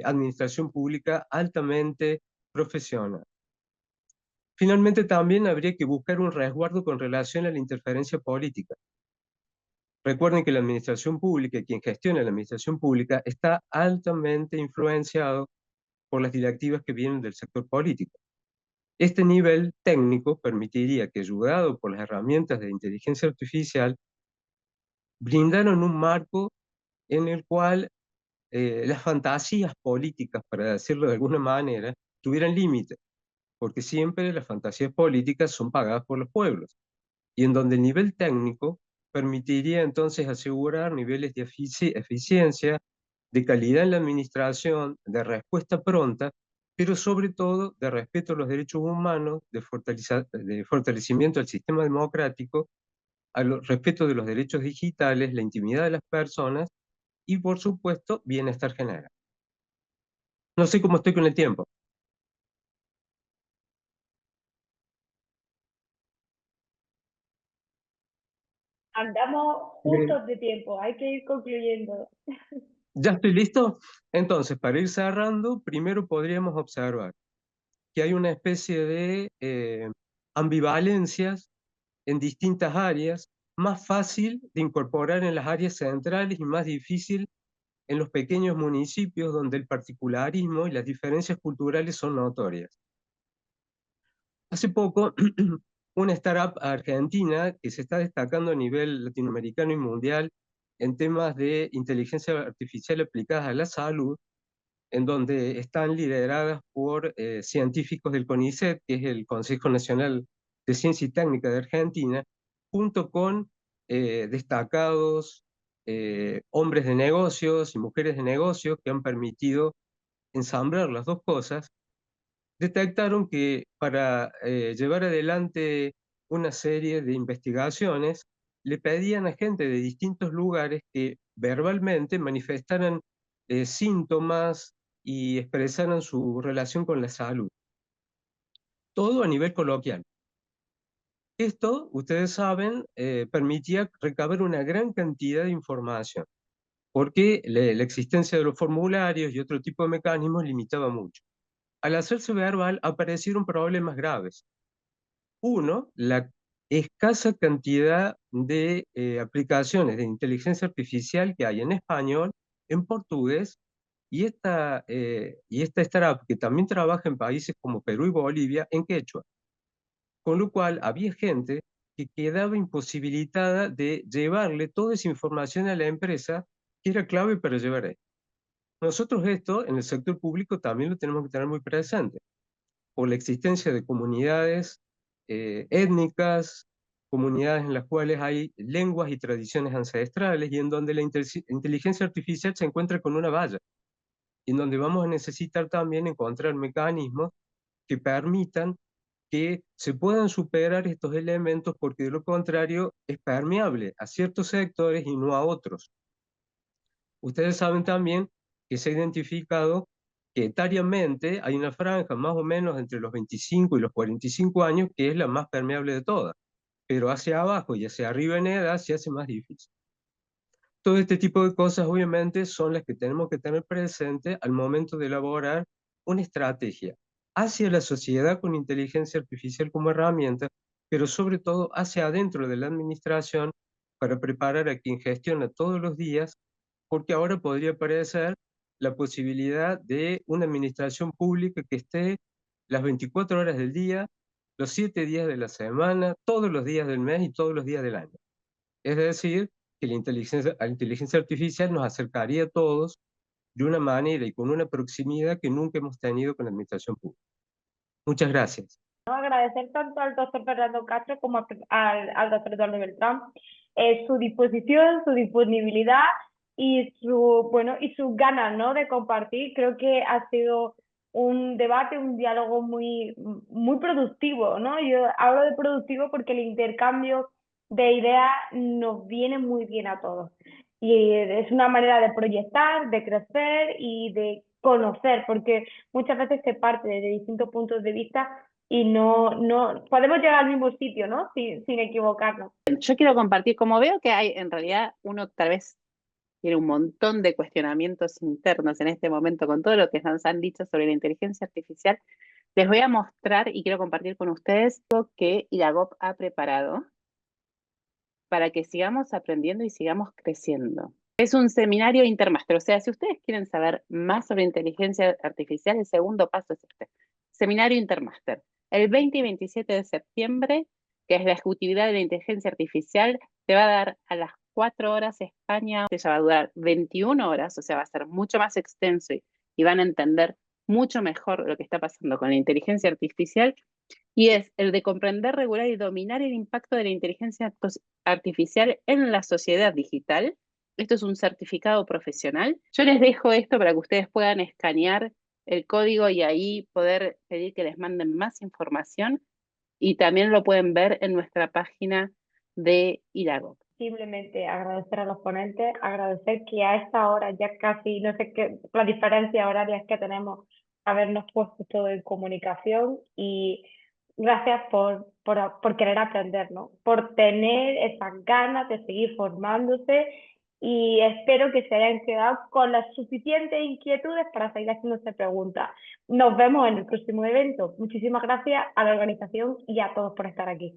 administración pública altamente profesional. Finalmente, también habría que buscar un resguardo con relación a la interferencia política. Recuerden que la administración pública, quien gestiona la administración pública, está altamente influenciado por las directivas que vienen del sector político. Este nivel técnico permitiría que, ayudado por las herramientas de inteligencia artificial, brindaran un marco en el cual las fantasías políticas, para decirlo de alguna manera, tuvieran límites, porque siempre las fantasías políticas son pagadas por los pueblos, y en donde el nivel técnico permitiría entonces asegurar niveles de eficiencia, de calidad en la administración, de respuesta pronta, pero sobre todo de respeto a los derechos humanos, de fortalecimiento del sistema democrático, al respeto de los derechos digitales, la intimidad de las personas y, por supuesto, bienestar general. No sé cómo estoy con el tiempo. Andamos justos de tiempo, hay que ir concluyendo. ¿Ya estoy listo? Entonces, para ir cerrando, primero podríamos observar que hay una especie de ambivalencias en distintas áreas, más fácil de incorporar en las áreas centrales y más difícil en los pequeños municipios donde el particularismo y las diferencias culturales son notorias. Hace poco, una startup argentina que se está destacando a nivel latinoamericano y mundial en temas de inteligencia artificial aplicadas a la salud, en donde están lideradas por científicos del CONICET, que es el Consejo Nacional de Ciencia y Técnica de Argentina, junto con destacados hombres de negocios y mujeres de negocios que han permitido ensamblar las dos cosas. Detectaron que para llevar adelante una serie de investigaciones, le pedían a gente de distintos lugares que verbalmente manifestaran síntomas y expresaran su relación con la salud. Todo a nivel coloquial. Esto, ustedes saben, permitía recabar una gran cantidad de información, porque la existencia de los formularios y otro tipo de mecanismos limitaba mucho. Al hacerse verbal aparecieron problemas graves. Uno, la escasa cantidad de aplicaciones de inteligencia artificial que hay en español, en portugués, y esta startup que también trabaja en países como Perú y Bolivia, en quechua. Con lo cual había gente que quedaba imposibilitada de llevarle toda esa información a la empresa, que era clave para llevar esto. Nosotros esto en el sector público también lo tenemos que tener muy presente, por la existencia de comunidades étnicas, comunidades en las cuales hay lenguas y tradiciones ancestrales y en donde la inteligencia artificial se encuentra con una valla, y en donde vamos a necesitar también encontrar mecanismos que permitan que se puedan superar estos elementos, porque de lo contrario es permeable a ciertos sectores y no a otros. Ustedes saben también que se ha identificado que etariamente hay una franja más o menos entre los 25 y los 45 años que es la más permeable de todas. pero hacia abajo y hacia arriba en edad se hace más difícil. Todo este tipo de cosas obviamente son las que tenemos que tener presente al momento de elaborar una estrategia hacia la sociedad con inteligencia artificial como herramienta, pero sobre todo hacia adentro de la administración para preparar a quien gestiona todos los días, porque ahora podría aparecer la posibilidad de una administración pública que esté las 24 horas del día, los 7 días de la semana, todos los días del mes y todos los días del año. Es decir, que la inteligencia artificial nos acercaría a todos de una manera y con una proximidad que nunca hemos tenido con la administración pública. Muchas gracias. Agradecer tanto al doctor Fernando Castro como al doctor Eduardo Beltrán su disposición, su disponibilidad y sus ganas, ¿no?, de compartir. Creo que ha sido un debate, un diálogo muy productivo, ¿no? Yo hablo de productivo porque el intercambio de ideas nos viene muy bien a todos. Y es una manera de proyectar, de crecer y de conocer, porque muchas veces se parte desde distintos puntos de vista y no podemos llegar al mismo sitio, ¿no? Sin equivocarnos. Yo quiero compartir, como veo que hay, en realidad, uno tal vez tiene un montón de cuestionamientos internos en este momento con todo lo que nos han dicho sobre la inteligencia artificial. Les voy a mostrar y quiero compartir con ustedes lo que IDAGOP ha preparado para que sigamos aprendiendo y sigamos creciendo. Es un seminario intermáster, o sea, si ustedes quieren saber más sobre inteligencia artificial, el segundo paso es este, seminario intermáster. El 20 y 27 de septiembre, que es la ejecutividad de la inteligencia artificial, te va a dar a las 4 horas España, ya va a durar 21 horas, o sea, va a ser mucho más extenso y van a entender mucho mejor lo que está pasando con la inteligencia artificial, y es el de comprender, regular y dominar el impacto de la inteligencia artificial en la sociedad digital. Esto es un certificado profesional. Yo les dejo esto para que ustedes puedan escanear el código y ahí poder pedir que les manden más información, y también lo pueden ver en nuestra página de IDAGOP. Simplemente agradecer a los ponentes, agradecer que a esta hora ya casi, no sé qué, la diferencia horaria que tenemos, habernos puesto todo en comunicación, y gracias por querer aprender, ¿no? Por tener esas ganas de seguir formándose, y espero que se hayan quedado con las suficientes inquietudes para seguir haciéndose preguntas. Nos vemos en el próximo evento. Muchísimas gracias a la organización y a todos por estar aquí.